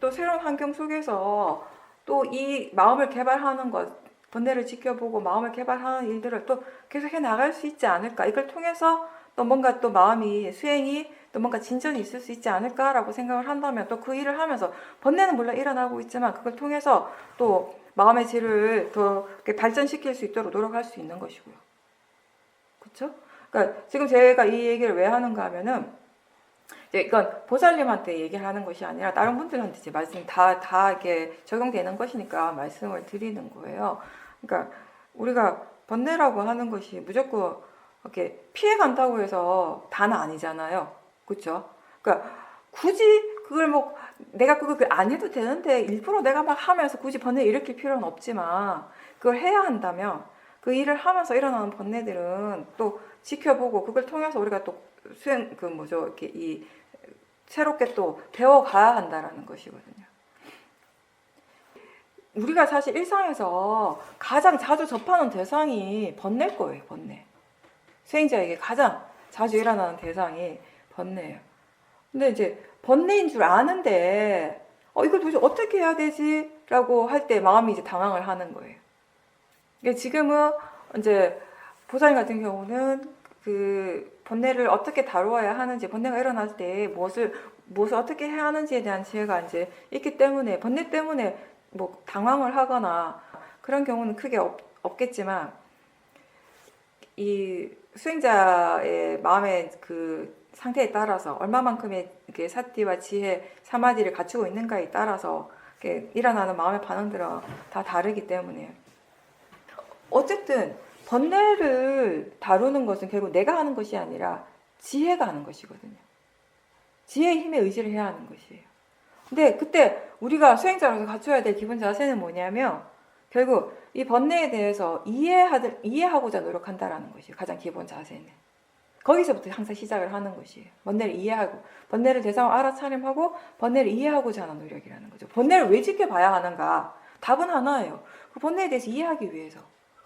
또 새로운 환경 속에서 또 이 마음을 개발하는 것, 번뇌를 지켜보고 마음을 개발하는 일들을 또 계속 해 나갈 수 있지 않을까. 이걸 통해서 또 뭔가 또 마음이, 수행이 또 뭔가 진전이 있을 수 있지 않을까라고 생각을 한다면 또 그 일을 하면서 번뇌는 물론 일어나고 있지만 그걸 통해서 또 마음의 질을 더 발전시킬 수 있도록 노력할 수 있는 것이고요. 그렇죠? 그러니까 지금 제가 이 얘기를 왜 하는가 하면은 이건 보살님한테 얘기를 하는 것이 아니라 다른 분들한테 제 말씀 다 이렇게 적용되는 것이니까 말씀을 드리는 거예요. 그러니까 우리가 번뇌라고 하는 것이 무조건 이렇게 피해 간다고 해서 다는 아니잖아요. 그렇죠? 그러니까 굳이 그걸 뭐 내가 그걸 안 해도 되는데 일부러 내가 막 하면서 굳이 번뇌 일으킬 필요는 없지만 그걸 해야 한다면 그 일을 하면서 일어나는 번뇌들은 또 지켜보고 그걸 통해서 우리가 또 수행 이렇게 새롭게 또 배워가야 한다라는 것이거든요. 우리가 사실 일상에서 가장 자주 접하는 대상이 번뇌일 거예요. 번뇌. 수행자에게 가장 자주 일어나는 대상이 번뇌예요. 근데 이제 번뇌인 줄 아는데 이걸 도대체 어떻게 해야 되지? 라고 할 때 마음이 이제 당황을 하는 거예요. 그러니까 지금은 이제 보살님 같은 경우는 그 번뇌를 어떻게 다루어야 하는지, 번뇌가 일어날 때 무엇을 어떻게 해야 하는지에 대한 지혜가 이제 있기 때문에, 번뇌 때문에 뭐 당황을 하거나 그런 경우는 크게 없겠지만, 이 수행자의 마음의 그 상태에 따라서 얼마만큼의 이렇게 사티와 지혜, 사마디를 갖추고 있는가에 따라서 이렇게 일어나는 마음의 반응들은 다 다르기 때문에, 어쨌든 번뇌를 다루는 것은 결국 내가 하는 것이 아니라 지혜가 하는 것이거든요. 지혜의 힘에 의지를 해야 하는 것이에요. 근데 그때 우리가 수행자로서 갖춰야 될 기본 자세는 뭐냐면, 결국 이 번뇌에 대해서 이해하고자 노력한다라는 것이에요. 가장 기본 자세는. 거기서부터 항상 시작을 하는 것이에요. 번뇌를 이해하고, 번뇌를 대상으로 알아차림하고, 번뇌를 이해하고자 하는 노력이라는 거죠. 번뇌를 왜 지켜봐야 하는가? 답은 하나예요. 그 번뇌에 대해서 이해하기 위해서.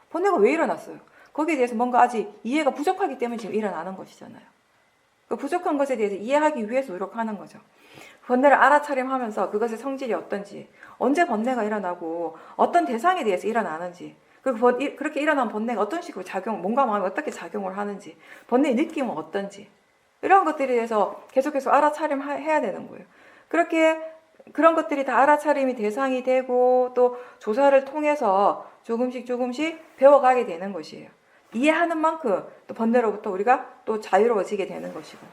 번뇌가 왜 일어났어요? 거기에 대해서 뭔가 아직 이해가 부족하기 때문에 지금 일어나는 것이잖아요. 그 부족한 것에 대해서 이해하기 위해서 노력하는 거죠. 번뇌를 알아차림하면서 그것의 성질이 어떤지, 언제 번뇌가 일어나고 어떤 대상에 대해서 일어나는지, 그리고 그렇게 일어난 번뇌가 어떤 식으로 몸과 마음이 어떻게 작용을 하는지, 번뇌의 느낌은 어떤지, 이런 것들에 대해서 계속해서 알아차림해야 되는 거예요. 그런 것들이 다 알아차림이 대상이 되고 또 조사를 통해서 조금씩 배워가게 되는 것이에요. 이해하는 만큼 또 번뇌로부터 우리가 또 자유로워지게 되는 것이고,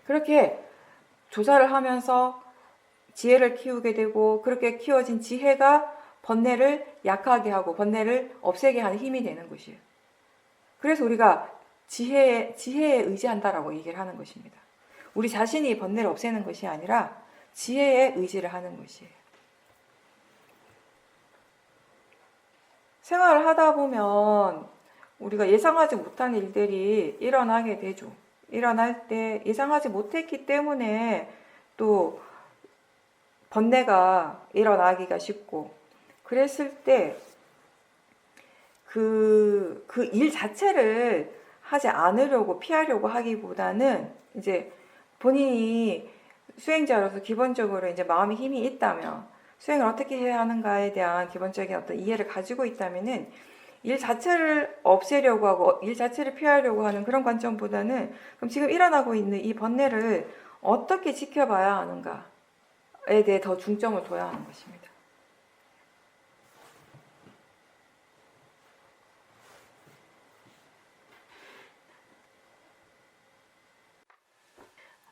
그렇게 조사를 하면서 지혜를 키우게 되고, 그렇게 키워진 지혜가 번뇌를 약하게 하고 번뇌를 없애게 하는 힘이 되는 것이에요. 그래서 우리가 지혜에 의지한다라고 얘기를 하는 것입니다. 우리 자신이 번뇌를 없애는 것이 아니라 지혜에 의지를 하는 것이에요. 생활을 하다 보면 우리가 예상하지 못한 일들이 일어나게 되죠. 일어날 때 예상하지 못했기 때문에 또 번뇌가 일어나기가 쉽고, 그랬을 때 그 일 자체를 하지 않으려고 피하려고 하기보다는, 이제 본인이 수행자로서 기본적으로 이제 마음의 힘이 있다면, 수행을 어떻게 해야 하는가에 대한 기본적인 어떤 이해를 가지고 있다면은, 일 자체를 없애려고 하고 일 자체를 피하려고 하는 그런 관점보다는, 그럼 지금 일어나고 있는 이 번뇌를 어떻게 지켜봐야 하는가에 대해 더 중점을 둬야 하는 것입니다.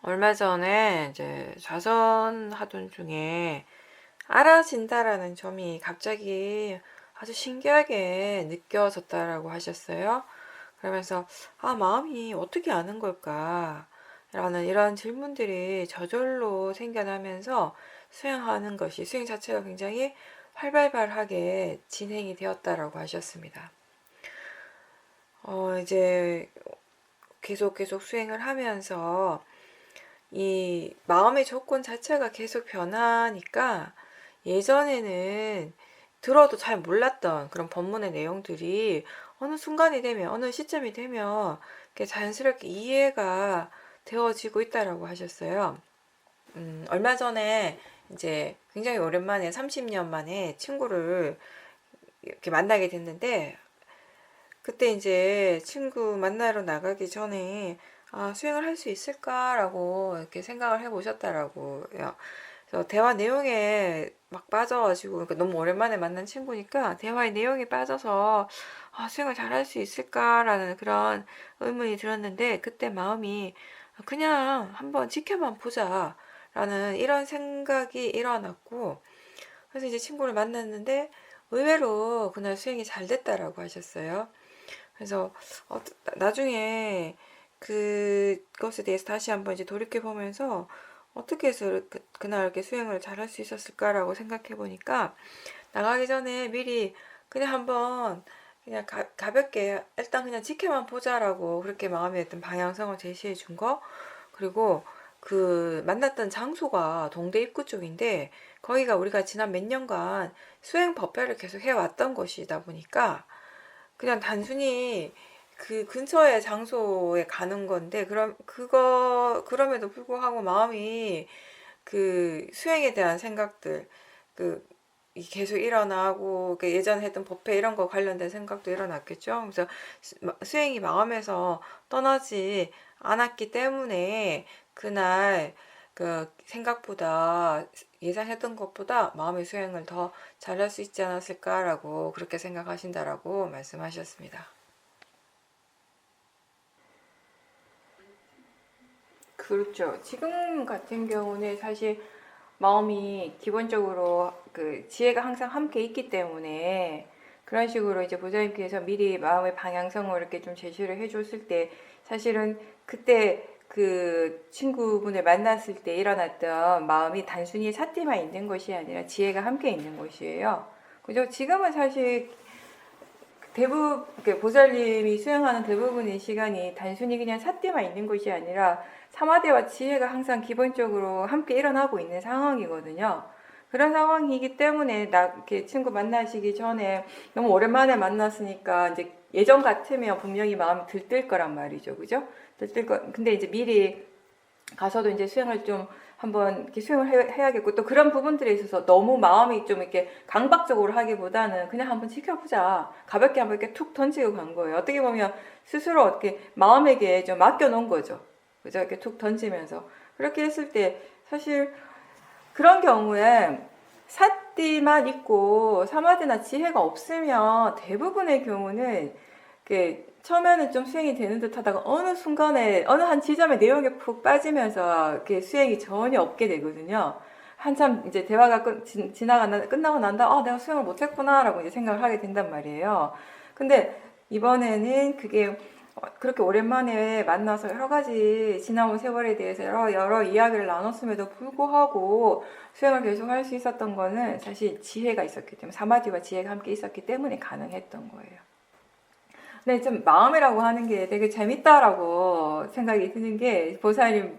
얼마 전에 이제 좌선 하던 중에 알아진다라는 점이 갑자기 아주 신기하게 느껴졌다라고 하셨어요. 그러면서 마음이 어떻게 아는 걸까? 라는 이런 질문들이 저절로 생겨나면서 수행 자체가 굉장히 활발하게 진행이 되었다라고 하셨습니다. 이제 계속 수행을 하면서 이 마음의 조건 자체가 계속 변하니까, 예전에는 들어도 잘 몰랐던 그런 법문의 내용들이 어느 순간이 되면, 어느 시점이 되면 자연스럽게 이해가 되어지고 있다라고 하셨어요. 얼마 전에 이제 굉장히 오랜만에 30년 만에 친구를 이렇게 만나게 됐는데, 그때 이제 친구 만나러 나가기 전에 수행을 할 수 있을까라고 이렇게 생각을 해보셨다라고요. 그래서 대화 내용에 막 빠져가지고, 그러니까 너무 오랜만에 만난 친구니까 대화의 내용에 빠져서 수행을 잘 할 수 있을까라는 그런 의문이 들었는데, 그때 마음이 그냥 한번 지켜만 보자라는 이런 생각이 일어났고, 그래서 이제 친구를 만났는데 의외로 그날 수행이 잘 됐다라고 하셨어요. 그래서 나중에 그것에 대해서 다시 한번 이제 돌이켜 보면서 어떻게 해서 그날 이렇게 수행을 잘 할 수 있었을까라고 생각해 보니까, 나가기 전에 미리 그냥 한번 그냥 가볍게 일단 그냥 지켜만 보자라고 그렇게 마음에 어떤 방향성을 제시해 준 거, 그리고 그 만났던 장소가 동대 입구 쪽인데, 거기가 우리가 지난 몇 년간 수행 법회를 계속 해왔던 곳이다 보니까 그냥 단순히 그 근처의 장소에 가는 건데, 그럼에도 불구하고 마음이 그 수행에 대한 생각들, 그 계속 일어나고 예전에 했던 법회 이런 거 관련된 생각도 일어났겠죠. 그래서 수행이 마음에서 떠나지 않았기 때문에 그날 그 생각보다 예상했던 것보다 마음의 수행을 더 잘할 수 있지 않았을까라고 그렇게 생각하신다라고 말씀하셨습니다. 그렇죠. 지금 같은 경우는 사실 마음이 기본적으로 그 지혜가 항상 함께 있기 때문에 그런 식으로 이제 보살님께서 미리 마음의 방향성을 이렇게 좀 제시를 해줬을 때 사실은 그때 그 친구분을 만났을 때 일어났던 마음이 단순히 삿띠만 있는 것이 아니라 지혜가 함께 있는 것이에요. 그죠? 지금은 사실 대부분 보살님이 수행하는 대부분의 시간이 단순히 그냥 삿띠만 있는 것이 아니라 사마대와 지혜가 항상 기본적으로 함께 일어나고 있는 상황이거든요. 그런 상황이기 때문에 이렇게 친구 만나시기 전에 너무 오랜만에 만났으니까 이제 예전 같으면 분명히 마음이 들뜰 거란 말이죠. 그죠? 들뜰 거. 근데 이제 미리 가서도 이제 수행을 좀 한번 이렇게 수행을 해야겠고 또 그런 부분들에 있어서 너무 마음이 좀 이렇게 강박적으로 하기보다는 그냥 한번 지켜보자. 가볍게 한번 이렇게 툭 던지고 간 거예요. 어떻게 보면 스스로 어떻게 마음에게 좀 맡겨놓은 거죠. 그죠? 이렇게 툭 던지면서. 그렇게 했을 때 사실 그런 경우에 삿띠만 있고 사마디나 지혜가 없으면 대부분의 경우는 처음에는 좀 수행이 되는 듯 하다가 어느 순간에 어느 한 지점에 내용에 푹 빠지면서 수행이 전혀 없게 되거든요. 한참 이제 대화가 끝나고 난다, 내가 수행을 못했구나라고 이제 생각을 하게 된단 말이에요. 근데 이번에는 그게 그렇게 오랜만에 만나서 여러 가지 지나온 세월에 대해서 여러 이야기를 나눴음에도 불구하고 수행을 계속 할 수 있었던 거는 사실 지혜가 있었기 때문에 사마디와 지혜가 함께 있었기 때문에 가능했던 거예요. 네, 좀 마음이라고 하는 게 되게 재밌다라고 생각이 드는 게 보살님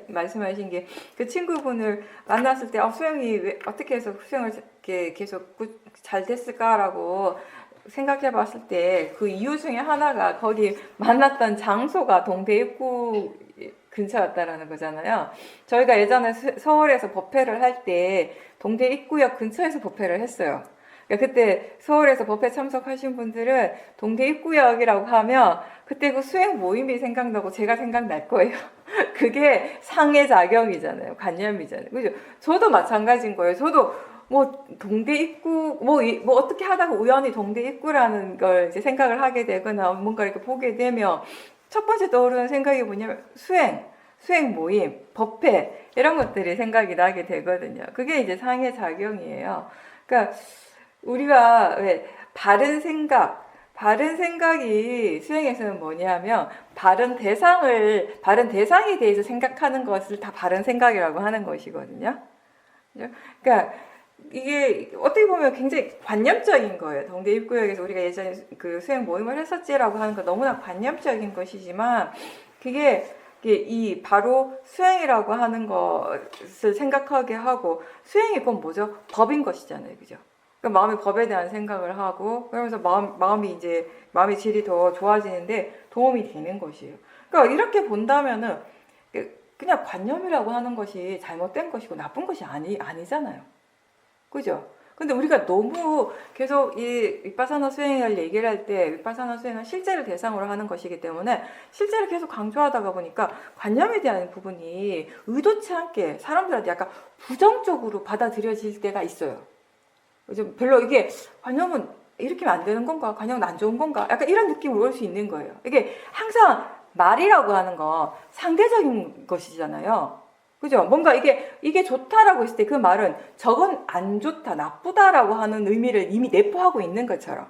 말씀하신 게 그 친구분을 만났을 때 수행이 어떻게 해서 수행을 이렇게 계속 잘 됐을까라고 생각해 봤을 때 그 이유 중에 하나가 거기 만났던 장소가 동대 입구 근처였다라는 거잖아요. 저희가 예전에 서울에서 법회를 할 때 동대 입구역 근처에서 법회를 했어요. 그때 서울에서 법회 참석하신 분들은 동대 입구역이라고 하면 그때 그 수행 모임이 생각나고 제가 생각날 거예요. 그게 상해작용이잖아요. 관념이잖아요. 그죠? 저도 마찬가지인 거예요. 저도 뭐 동대 입구 뭐 어떻게 하다가 우연히 동대 입구라는 걸 이제 생각을 하게 되거나 뭔가 이렇게 보게 되면 첫 번째 떠오르는 생각이 뭐냐면 수행 모임, 법회 이런 것들이 생각이 나게 되거든요. 그게 이제 상해작용이에요. 그러니까 우리가 왜 바른 생각이 수행에서는 뭐냐면 바른 대상에 대해서 생각하는 것을 다 바른 생각이라고 하는 것이거든요. 그러니까 이게 어떻게 보면 굉장히 관념적인 거예요. 동대 입구역에서 우리가 예전에 그 수행 모임을 했었지라고 하는 거 너무나 관념적인 것이지만 그게 이 바로 수행이라고 하는 것을 생각하게 하고 수행이 그건 뭐죠? 법인 것이잖아요. 그죠? 그러니까 마음의 법에 대한 생각을 하고 그러면서 마음의 질이 더 좋아지는데 도움이 되는 것이에요. 그러니까 이렇게 본다면은 그냥 관념이라고 하는 것이 잘못된 것이고 나쁜 것이 아니잖아요. 그죠? 근데 우리가 너무 계속 이 윗바사나 수행을 얘기를 할 때 윗바사나 수행은 실제를 대상으로 하는 것이기 때문에 실제를 계속 강조하다가 보니까 관념에 대한 부분이 의도치 않게 사람들한테 약간 부정적으로 받아들여질 때가 있어요. 좀 별로 이게 관념은 이렇게 하면 안 되는 건가? 관념은 안 좋은 건가? 약간 이런 느낌을 올 수 있는 거예요. 이게 항상 말이라고 하는 거 상대적인 것이잖아요. 그죠? 뭔가 이게 좋다라고 했을 때 그 말은 저건 안 좋다, 나쁘다라고 하는 의미를 이미 내포하고 있는 것처럼.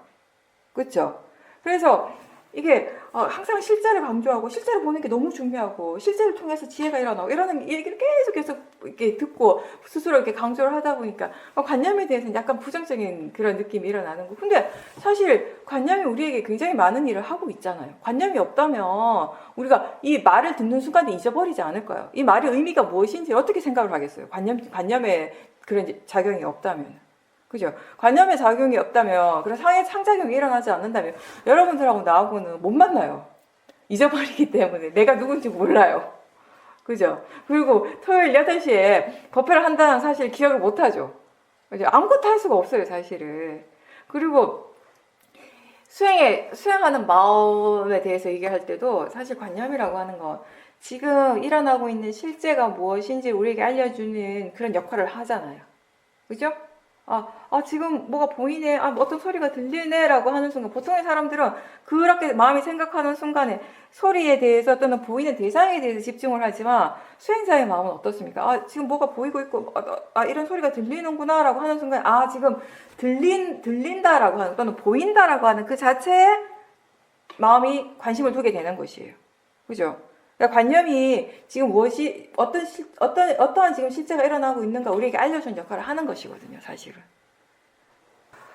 그렇죠? 그래서 이게 항상 실제를 강조하고 실제를 보는 게 너무 중요하고 실제를 통해서 지혜가 일어나고 이러는 얘기를 계속 이렇게 듣고 스스로 이렇게 강조를 하다 보니까 관념에 대해서는 약간 부정적인 그런 느낌이 일어나는 거. 근데 사실 관념이 우리에게 굉장히 많은 일을 하고 있잖아요. 관념이 없다면 우리가 이 말을 듣는 순간에 잊어버리지 않을까요? 이 말의 의미가 무엇인지 어떻게 생각을 하겠어요? 관념의 그런 작용이 없다면. 그죠? 관념의 작용이 없다면, 그런 상작용이 일어나지 않는다면, 여러분들하고 나하고는 못 만나요. 잊어버리기 때문에. 내가 누군지 몰라요. 그죠? 그리고 토요일 8시에 법회를 한다는 사실 기억을 못 하죠. 그죠? 아무것도 할 수가 없어요, 사실은. 그리고 수행하는 마음에 대해서 얘기할 때도 사실 관념이라고 하는 건 지금 일어나고 있는 실제가 무엇인지 우리에게 알려주는 그런 역할을 하잖아요. 그죠? 지금 뭐가 보이네, 어떤 소리가 들리네, 라고 하는 순간, 보통의 사람들은 그렇게 마음이 생각하는 순간에 소리에 대해서 또는 보이는 대상에 대해서 집중을 하지만, 수행자의 마음은 어떻습니까? 지금 뭐가 보이고 있고, 이런 소리가 들리는구나, 라고 하는 순간, 지금 들린다라고 하는, 또는 보인다라고 하는 그 자체에 마음이 관심을 두게 되는 것이에요. 그죠? 그러니까 관념이 지금 무엇이 어떠한 지금 실제가 일어나고 있는가 우리에게 알려준 역할을 하는 것이거든요, 사실은.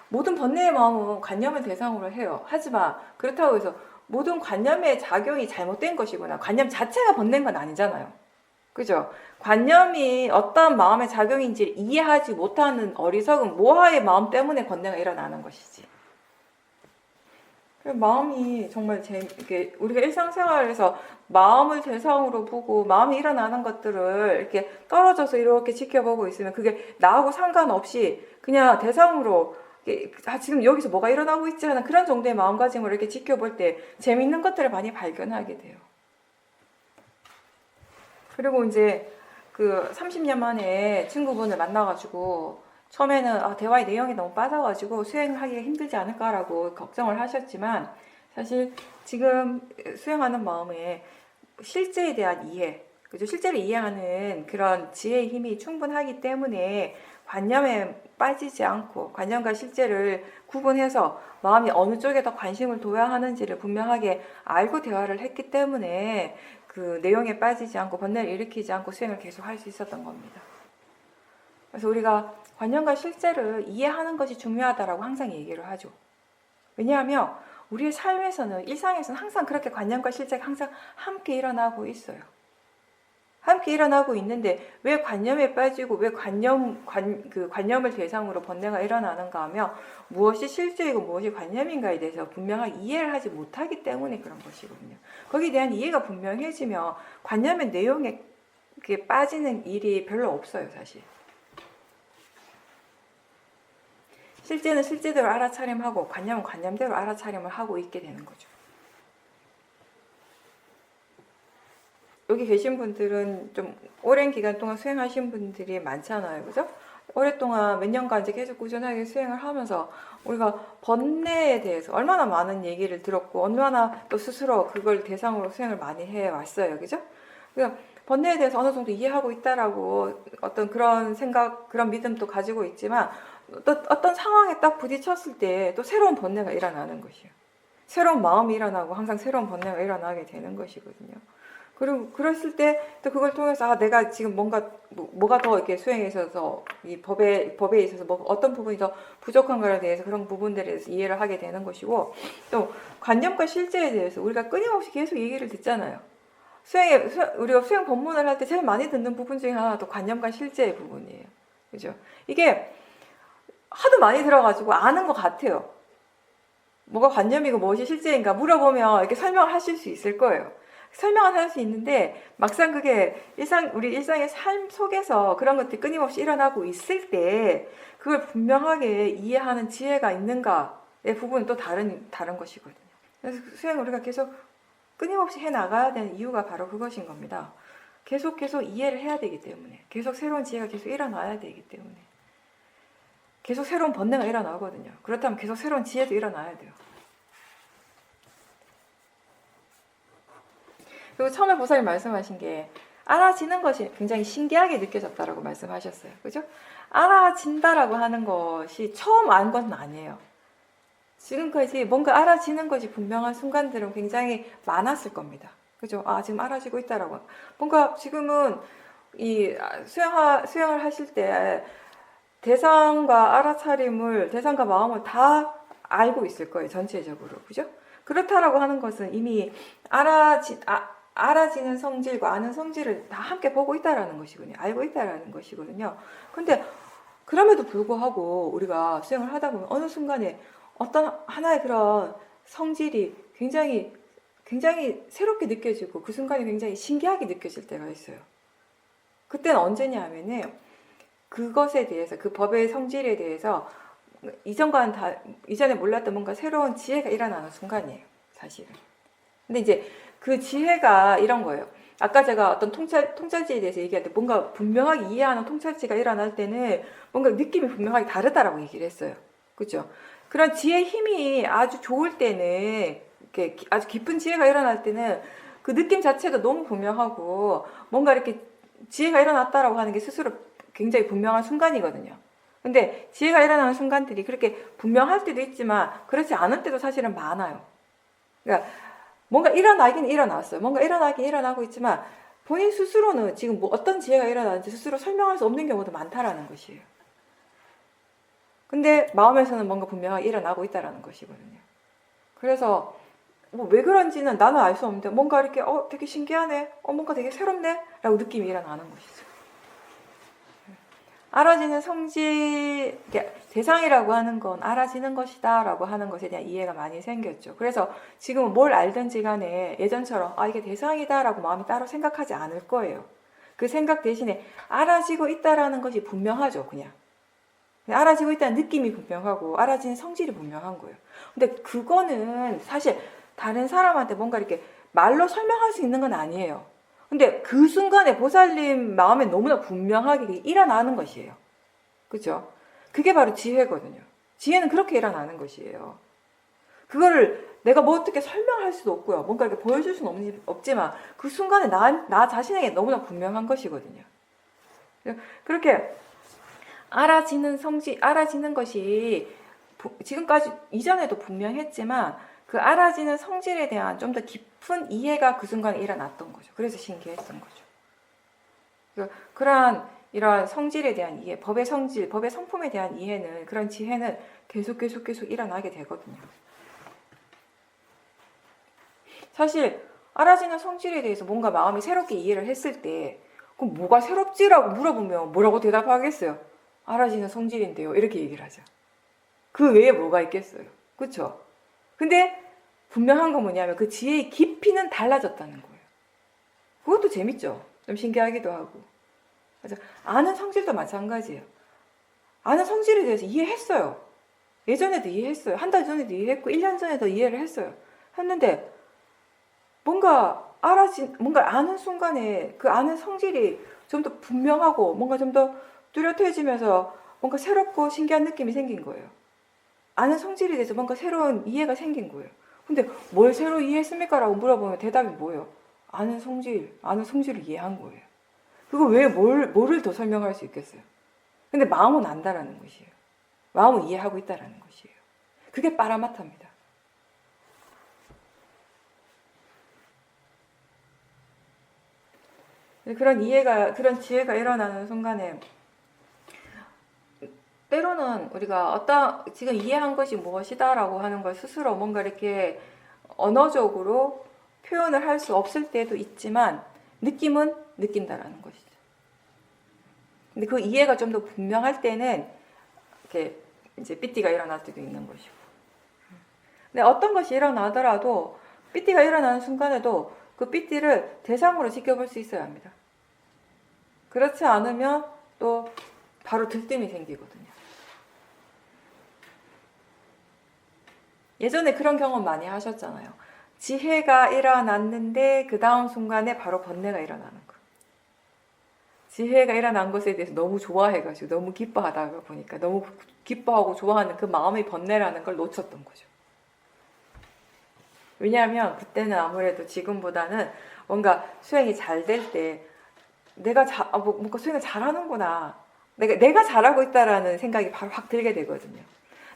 모든 번뇌의 마음은 관념을 대상으로 해요. 하지만 그렇다고 해서 모든 관념의 작용이 잘못된 것이구나. 관념 자체가 번뇌인 건 아니잖아요. 그죠? 관념이 어떤 마음의 작용인지 이해하지 못하는 어리석은 모하의 마음 때문에 번뇌가 일어나는 것이지. 마음이 정말 이렇게 우리가 일상생활에서 마음을 대상으로 보고 마음이 일어나는 것들을 이렇게 떨어져서 이렇게 지켜보고 있으면 그게 나하고 상관없이 그냥 대상으로 지금 여기서 뭐가 일어나고 있지 하는 그런 정도의 마음가짐으로 이렇게 지켜볼 때 재밌는 것들을 많이 발견하게 돼요. 그리고 이제 그 30년 만에 친구분을 만나가지고 처음에는 대화의 내용이 너무 빠져가지고 수행하기가 힘들지 않을까라고 걱정을 하셨지만 사실 지금 수행하는 마음에 실제에 대한 이해, 그죠? 실제를 이해하는 그런 지혜의 힘이 충분하기 때문에 관념에 빠지지 않고 관념과 실제를 구분해서 마음이 어느 쪽에 더 관심을 둬야 하는지를 분명하게 알고 대화를 했기 때문에 그 내용에 빠지지 않고 번뇌를 일으키지 않고 수행을 계속 할 수 있었던 겁니다. 그래서 우리가 관념과 실제를 이해하는 것이 중요하다라고 항상 얘기를 하죠. 왜냐하면 우리의 삶에서는 일상에서는 항상 그렇게 관념과 실제가 항상 함께 일어나고 있어요. 함께 일어나고 있는데 왜 관념에 빠지고 왜 관념을 대상으로 번뇌가 일어나는가 하면 무엇이 실제이고 무엇이 관념인가에 대해서 분명하게 이해를 하지 못하기 때문에 그런 것이거든요. 거기에 대한 이해가 분명해지면 관념의 내용에 빠지는 일이 별로 없어요, 사실. 실제는 실제대로 알아차림하고 관념은 관념대로 알아차림을 하고 있게 되는 거죠. 여기 계신 분들은 좀 오랜 기간 동안 수행하신 분들이 많잖아요. 그죠? 오랫동안 몇 년간 이제 계속 꾸준하게 수행을 하면서 우리가 번뇌에 대해서 얼마나 많은 얘기를 들었고 얼마나 또 스스로 그걸 대상으로 수행을 많이 해왔어요. 그죠? 그러니까 번뇌에 대해서 어느 정도 이해하고 있다라고 어떤 그런 생각, 그런 믿음도 가지고 있지만 또 어떤 상황에 딱 부딪혔을 때 또 새로운 번뇌가 일어나는 것이에요. 새로운 마음이 일어나고 항상 새로운 번뇌가 일어나게 되는 것이거든요. 그리고 그랬을 때 또 그걸 통해서 내가 지금 뭐가 더 이렇게 수행에 있어서 이 법에 있어서 어떤 부분이 더 부족한가에 대해서 그런 부분들에 대해서 이해를 하게 되는 것이고 또 관념과 실제에 대해서 우리가 끊임없이 계속 얘기를 듣잖아요. 우리가 수행 법문을 할 때 제일 많이 듣는 부분 중에 하나가 관념과 실제의 부분이에요. 그죠? 이게 하도 많이 들어가지고 아는 것 같아요. 뭐가 관념이고 무엇이 실제인가 물어보면 이렇게 설명을 하실 수 있을 거예요. 설명은 할 수 있는데 막상 그게 우리 일상의 삶 속에서 그런 것들이 끊임없이 일어나고 있을 때 그걸 분명하게 이해하는 지혜가 있는가의 부분은 또 다른 것이거든요. 그래서 수행을 우리가 계속 끊임없이 해나가야 되는 이유가 바로 그것인 겁니다. 계속 이해를 해야 되기 때문에 계속 새로운 지혜가 계속 일어나야 되기 때문에 계속 새로운 번뇌가 일어나거든요. 그렇다면 계속 새로운 지혜도 일어나야 돼요. 그리고 처음에 보살님 말씀하신 게 알아지는 것이 굉장히 신기하게 느껴졌다라고 말씀하셨어요. 그죠? 알아진다라고 하는 것이 처음 안 것은 아니에요. 지금까지 뭔가 알아지는 것이 분명한 순간들은 굉장히 많았을 겁니다. 그죠? 지금 알아지고 있다라고. 뭔가 지금은 이 수행을 하실 때 대상과 마음을 다 알고 있을 거예요. 전체적으로. 그죠? 그렇다라고 하는 것은 이미 알아지는 성질과 아는 성질을 다 함께 보고 있다라는 것이거든요. 알고 있다라는 것이거든요. 근데 그럼에도 불구하고 우리가 수행을 하다 보면 어느 순간에 어떤 하나의 그런 성질이 굉장히 굉장히 새롭게 느껴지고 그 순간이 굉장히 신기하게 느껴질 때가 있어요. 그때는 언제냐 하면은 그것에 대해서, 그 법의 성질에 대해서 이전에 몰랐던 뭔가 새로운 지혜가 일어나는 순간이에요, 사실은. 근데 이제 그 지혜가 이런 거예요. 아까 제가 어떤 통찰지에 대해서 얘기할 때 뭔가 분명하게 이해하는 통찰지가 일어날 때는 뭔가 느낌이 분명하게 다르다라고 얘기를 했어요. 그죠? 그런 지혜의 힘이 아주 좋을 때는, 이렇게 아주 깊은 지혜가 일어날 때는 그 느낌 자체도 너무 분명하고 뭔가 이렇게 지혜가 일어났다라고 하는 게 스스로 굉장히 분명한 순간이거든요. 근데 지혜가 일어나는 순간들이 그렇게 분명할 때도 있지만 그렇지 않을 때도 사실은 많아요. 그러니까 뭔가 일어나긴 일어났어요. 뭔가 일어나긴 일어나고 있지만 본인 스스로는 지금 뭐 어떤 지혜가 일어나는지 스스로 설명할 수 없는 경우도 많다라는 것이에요. 근데 마음에서는 뭔가 분명하게 일어나고 있다라는 것이거든요. 그래서 뭐 왜 그런지는 나는 알 수 없는데 뭔가 이렇게 되게 신기하네, 뭔가 되게 새롭네 라고 느낌이 일어나는 것이죠. 알아지는 성질, 대상이라고 하는 건 알아지는 것이다 라고 하는 것에 대한 이해가 많이 생겼죠. 그래서 지금은 뭘 알든지 간에 예전처럼 이게 대상이다 라고 마음이 따로 생각하지 않을 거예요. 그 생각 대신에 알아지고 있다라는 것이 분명하죠. 그냥 알아지고 있다는 느낌이 분명하고 알아지는 성질이 분명한 거예요. 근데 그거는 사실 다른 사람한테 뭔가 이렇게 말로 설명할 수 있는 건 아니에요. 근데 그 순간에 보살님 마음에 너무나 분명하게 일어나는 것이에요. 그죠? 그게 바로 지혜거든요. 지혜는 그렇게 일어나는 것이에요. 그거를 내가 뭐 어떻게 설명할 수도 없고요. 뭔가 이렇게 보여줄 수는 없지만 그 순간에 나 자신에게 너무나 분명한 것이거든요. 그렇게 알아지는 것이 지금까지 이전에도 분명했지만 그 알아지는 성질에 대한 좀 더 깊은 이해가 그 순간에 일어났던 거죠. 그래서 신기했던 거죠. 그러한 이런 성질에 대한 이해, 법의 성질, 법의 성품에 대한 이해는, 그런 지혜는 계속 일어나게 되거든요. 사실 알아지는 성질에 대해서 뭔가 마음이 새롭게 이해를 했을 때 그럼 뭐가 새롭지라고 물어보면 뭐라고 대답하겠어요? 알아지는 성질인데요. 이렇게 얘기를 하죠. 그 외에 뭐가 있겠어요? 그렇죠? 근데 분명한 건 뭐냐면 그 지혜의 깊이는 달라졌다는 거예요. 그것도 재밌죠. 좀 신기하기도 하고. 그래서 아는 성질도 마찬가지예요. 아는 성질에 대해서 이해했어요. 예전에도 이해했어요. 한 달 전에도 이해했고 1년 전에도 이해를 했어요. 했는데 뭔가 아는 순간에 그 아는 성질이 좀 더 분명하고 뭔가 좀 더 뚜렷해지면서 뭔가 새롭고 신기한 느낌이 생긴 거예요. 아는 성질에 대해서 뭔가 새로운 이해가 생긴 거예요. 근데 뭘 새로 이해했습니까? 라고 물어보면 대답이 뭐예요? 아는 성질을 이해한 거예요. 그거 왜 뭐를 더 설명할 수 있겠어요? 근데 마음은 안다라는 것이에요. 마음은 이해하고 있다라는 것이에요. 그게 빠라마타입니다. 그런 지혜가 일어나는 순간에 때로는 우리가 지금 이해한 것이 무엇이다라고 하는 걸 스스로 뭔가 이렇게 언어적으로 표현을 할 수 없을 때도 있지만 느낌은 느낀다라는 것이죠. 근데 그 이해가 좀 더 분명할 때는 이렇게 이제 삐띠가 일어날 때도 있는 것이고. 근데 어떤 것이 일어나더라도 삐띠가 일어나는 순간에도 그 삐띠를 대상으로 지켜볼 수 있어야 합니다. 그렇지 않으면 또 바로 들뜸이 생기거든요. 예전에 그런 경험 많이 하셨잖아요. 지혜가 일어났는데 그 다음 순간에 바로 번뇌가 일어나는 거. 지혜가 일어난 것에 대해서 너무 좋아해가지고 너무 기뻐하다가 보니까 너무 기뻐하고 좋아하는 그 마음의 번뇌라는 걸 놓쳤던 거죠. 왜냐하면 그때는 아무래도 지금보다는 뭔가 수행이 잘 될 때 뭔가 수행을 잘하는구나. 내가 잘하고 있다라는 생각이 바로 확 들게 되거든요.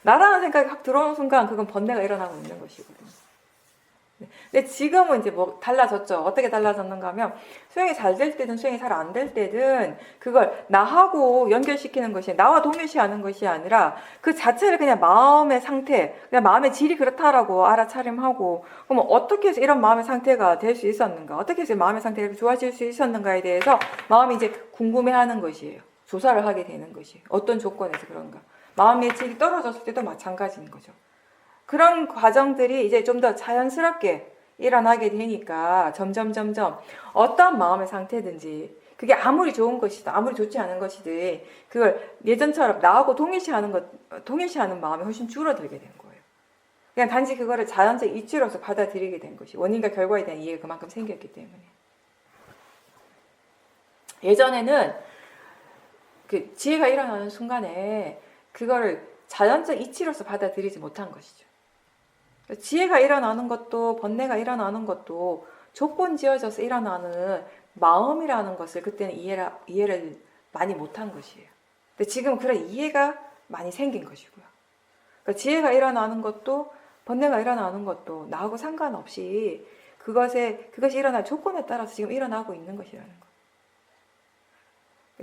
나라는 생각이 확 들어오는 순간 그건 번뇌가 일어나고 있는 것이거든요. 근데 지금은 이제 뭐 달라졌죠. 어떻게 달라졌는가 하면 수행이 잘 될 때든 수행이 잘 안 될 때든 그걸 나하고 연결시키는 것이, 나와 동일시하는 것이 아니라 그 자체를 그냥 마음의 상태, 그냥 마음의 질이 그렇다라고 알아차림하고, 그러면 어떻게 해서 이런 마음의 상태가 될 수 있었는가, 어떻게 해서 마음의 상태가 이렇게 좋아질 수 있었는가에 대해서 마음이 이제 궁금해하는 것이에요. 조사를 하게 되는 것이에요. 어떤 조건에서 그런가. 마음의 질이 떨어졌을 때도 마찬가지인 거죠. 그런 과정들이 이제 좀 더 자연스럽게 일어나게 되니까 점점 어떤 마음의 상태든지 그게 아무리 좋은 것이든 아무리 좋지 않은 것이든 그걸 예전처럼 나하고 동일시하는 마음이 훨씬 줄어들게 된 거예요. 그냥 단지 그거를 자연적 이치로서 받아들이게 된 것이 원인과 결과에 대한 이해가 그만큼 생겼기 때문에. 예전에는 그 지혜가 일어나는 순간에 그거를 자연적 이치로서 받아들이지 못한 것이죠. 지혜가 일어나는 것도 번뇌가 일어나는 것도 조건 지어져서 일어나는 마음이라는 것을 그때는 이해를 많이 못한 것이에요. 근데 지금 그런 이해가 많이 생긴 것이고요. 그러니까 지혜가 일어나는 것도 번뇌가 일어나는 것도 나하고 상관없이 그것이 일어날 조건에 따라서 지금 일어나고 있는 것이라는 거.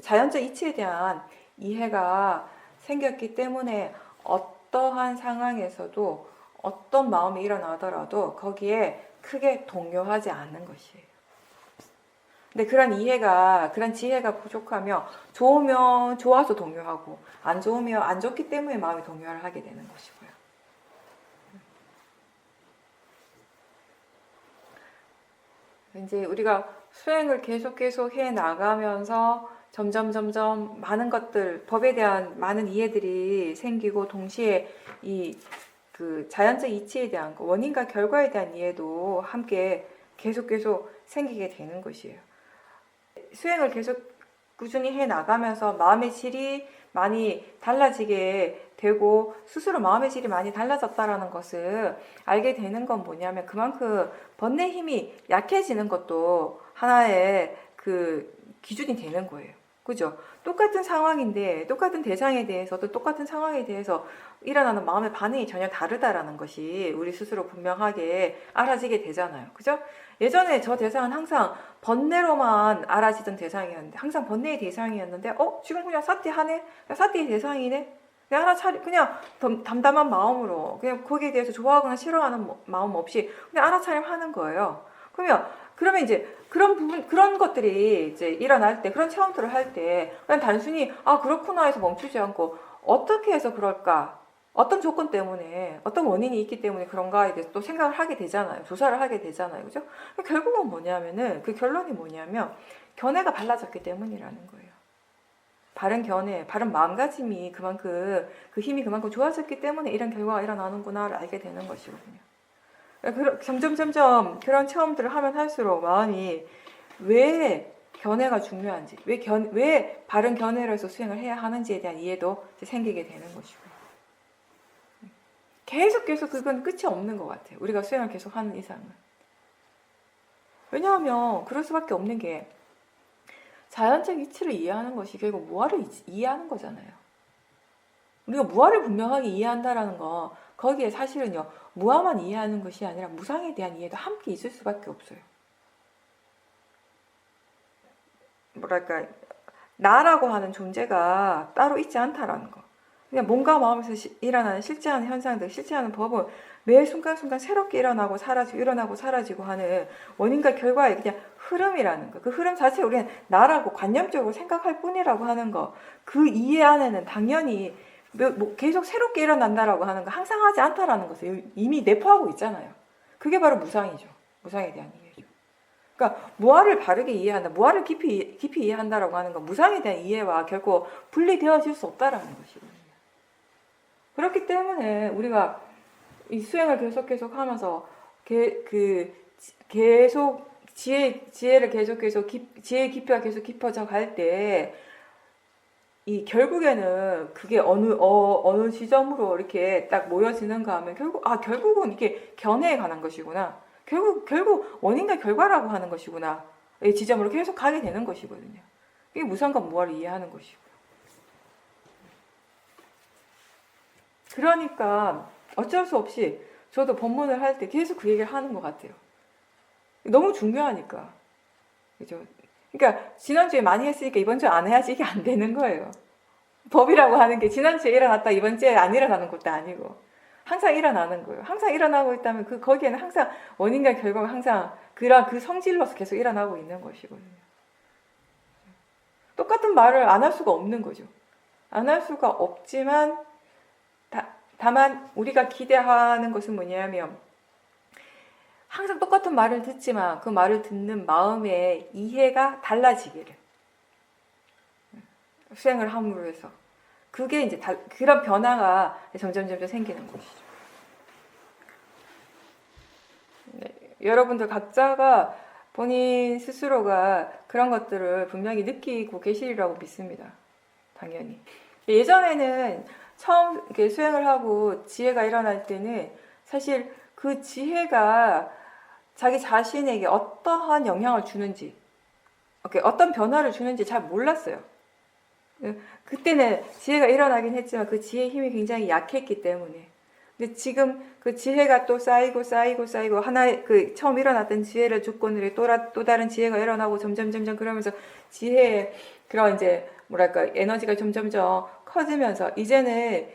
자연적 이치에 대한 이해가 생겼기 때문에 어떠한 상황에서도 어떤 마음이 일어나더라도 거기에 크게 동요하지 않는 것이에요. 근데 그런 지혜가 부족하며 좋으면 좋아서 동요하고 안 좋으면 안 좋기 때문에 마음이 동요를 하게 되는 것이고요. 이제 우리가 수행을 계속 해 나가면서 점점 많은 것들, 법에 대한 많은 이해들이 생기고 동시에 그 자연적 이치에 대한 거, 원인과 결과에 대한 이해도 함께 계속 생기게 되는 것이에요. 수행을 계속 꾸준히 해 나가면서 마음의 질이 많이 달라지게 되고 스스로 마음의 질이 많이 달라졌다라는 것을 알게 되는 건 뭐냐면 그만큼 번뇌 힘이 약해지는 것도 하나의 그 기준이 되는 거예요. 그죠? 똑같은 상황인데 똑같은 대상에 대해서도 똑같은 상황에 대해서 일어나는 마음의 반응이 전혀 다르다라는 것이 우리 스스로 분명하게 알아지게 되잖아요. 그죠? 예전에 저 대상은 항상 번뇌로만 알아지던 대상이었는데 항상 번뇌의 대상이었는데 지금 그냥 사띠하네? 사띠의 대상이네? 그냥 담담한 마음으로 그냥 거기에 대해서 좋아하거나 싫어하는 마음 없이 그냥 알아차림하는 거예요. 그러면 이제 그런 것들이 이제 일어날 때, 그런 체험들을 할 때, 그냥 단순히, 그렇구나 해서 멈추지 않고, 어떻게 해서 그럴까? 어떤 조건 때문에, 어떤 원인이 있기 때문에 그런가에 대해서 또 생각을 하게 되잖아요. 조사를 하게 되잖아요. 그죠? 결국은 뭐냐면은, 그 결론이 뭐냐면, 견해가 달라졌기 때문이라는 거예요. 바른 견해, 바른 마음가짐이 그만큼, 그 힘이 그만큼 좋아졌기 때문에 이런 결과가 일어나는구나를 알게 되는 것이거든요. 점점 그런 체험들을 하면 할수록 마음이 왜 견해가 중요한지, 왜 바른 견해로 해서 수행을 해야 하는지에 대한 이해도 생기게 되는 것이고요. 계속 그건 끝이 없는 것 같아요. 우리가 수행을 계속 하는 이상은. 왜냐하면 그럴 수밖에 없는 게 자연적 이치를 이해하는 것이 결국 무아를 이해하는 거잖아요. 우리가 무아를 분명하게 이해한다라는 거 거기에 사실은요 무아만 이해하는 것이 아니라 무상에 대한 이해도 함께 있을 수밖에 없어요. 뭐랄까 나라고 하는 존재가 따로 있지 않다라는 거. 그냥 몸과 마음에서 일어나는 실제하는 현상들, 실제하는 법은 매 순간순간 새롭게 일어나고 사라지고 하는 원인과 결과의 그냥 흐름이라는 거. 그 흐름 자체를 우리는 나라고 관념적으로 생각할 뿐이라고 하는 거. 그 이해 안에는 당연히 계속 새롭게 일어난다라고 하는 거 항상 하지 않다라는 것을 이미 내포하고 있잖아요. 그게 바로 무상이죠. 무상에 대한 이해죠. 그러니까 무아를 바르게 이해한다, 무아를 깊이 이해한다라고 하는 건 무상에 대한 이해와 결코 분리되어질 수 없다라는 것이거든요. 그렇기 때문에 우리가 이 수행을 계속 하면서 계속 지혜를 지혜의 깊이가 계속 깊어져 갈 때 이 결국에는 그게 어느 지점으로 이렇게 딱 모여지는가 하면 결국은 이게 견해에 관한 것이구나. 결국 원인과 결과라고 하는 것이구나. 이 지점으로 계속 가게 되는 것이거든요. 이게 무상과 무아를 이해하는 것이고요. 그러니까 어쩔 수 없이 저도 법문을 할 때 계속 그 얘기를 하는 것 같아요. 너무 중요하니까. 그죠? 그러니까 지난주에 많이 했으니까 이번 주에 안 해야지 이게 안 되는 거예요. 법이라고 하는 게 지난주에 일어났다 이번 주에 안 일어나는 것도 아니고 항상 일어나는 거예요. 항상 일어나고 있다면 거기에는 항상 원인과 결과가 항상 그 성질로서 계속 일어나고 있는 것이거든요. 똑같은 말을 안 할 수가 없는 거죠. 안 할 수가 없지만 다만 우리가 기대하는 것은 뭐냐면 항상 똑같은 말을 듣지만 그 말을 듣는 마음의 이해가 달라지기를 수행을 함으로 해서 그게 이제 그런 변화가 점점 생기는 것이죠. 네, 여러분들 각자가 본인 스스로가 그런 것들을 분명히 느끼고 계시리라고 믿습니다. 당연히. 예전에는 처음 이렇게 수행을 하고 지혜가 일어날 때는 사실 그 지혜가 자기 자신에게 어떠한 영향을 주는지, 어떤 변화를 주는지 잘 몰랐어요. 그때는 지혜가 일어나긴 했지만 그 지혜의 힘이 굉장히 약했기 때문에. 근데 지금 그 지혜가 또 쌓이고 하나의 그 처음 일어났던 지혜를 조건으로 또 다른 지혜가 일어나고 점점 그러면서 지혜의 그런 이제 뭐랄까 에너지가 점점 커지면서 이제는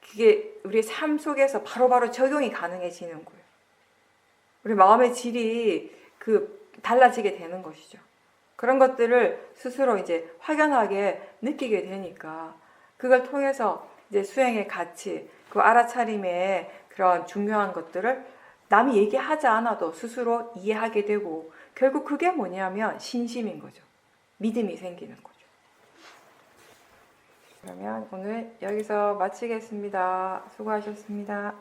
그게 우리 삶 속에서 바로바로 적용이 가능해지는 거예요. 우리 마음의 질이 달라지게 되는 것이죠. 그런 것들을 스스로 이제 확연하게 느끼게 되니까 그걸 통해서 이제 수행의 가치, 그 알아차림의 그런 중요한 것들을 남이 얘기하지 않아도 스스로 이해하게 되고 결국 그게 뭐냐면 신심인 거죠. 믿음이 생기는 거죠. 그러면 오늘 여기서 마치겠습니다. 수고하셨습니다.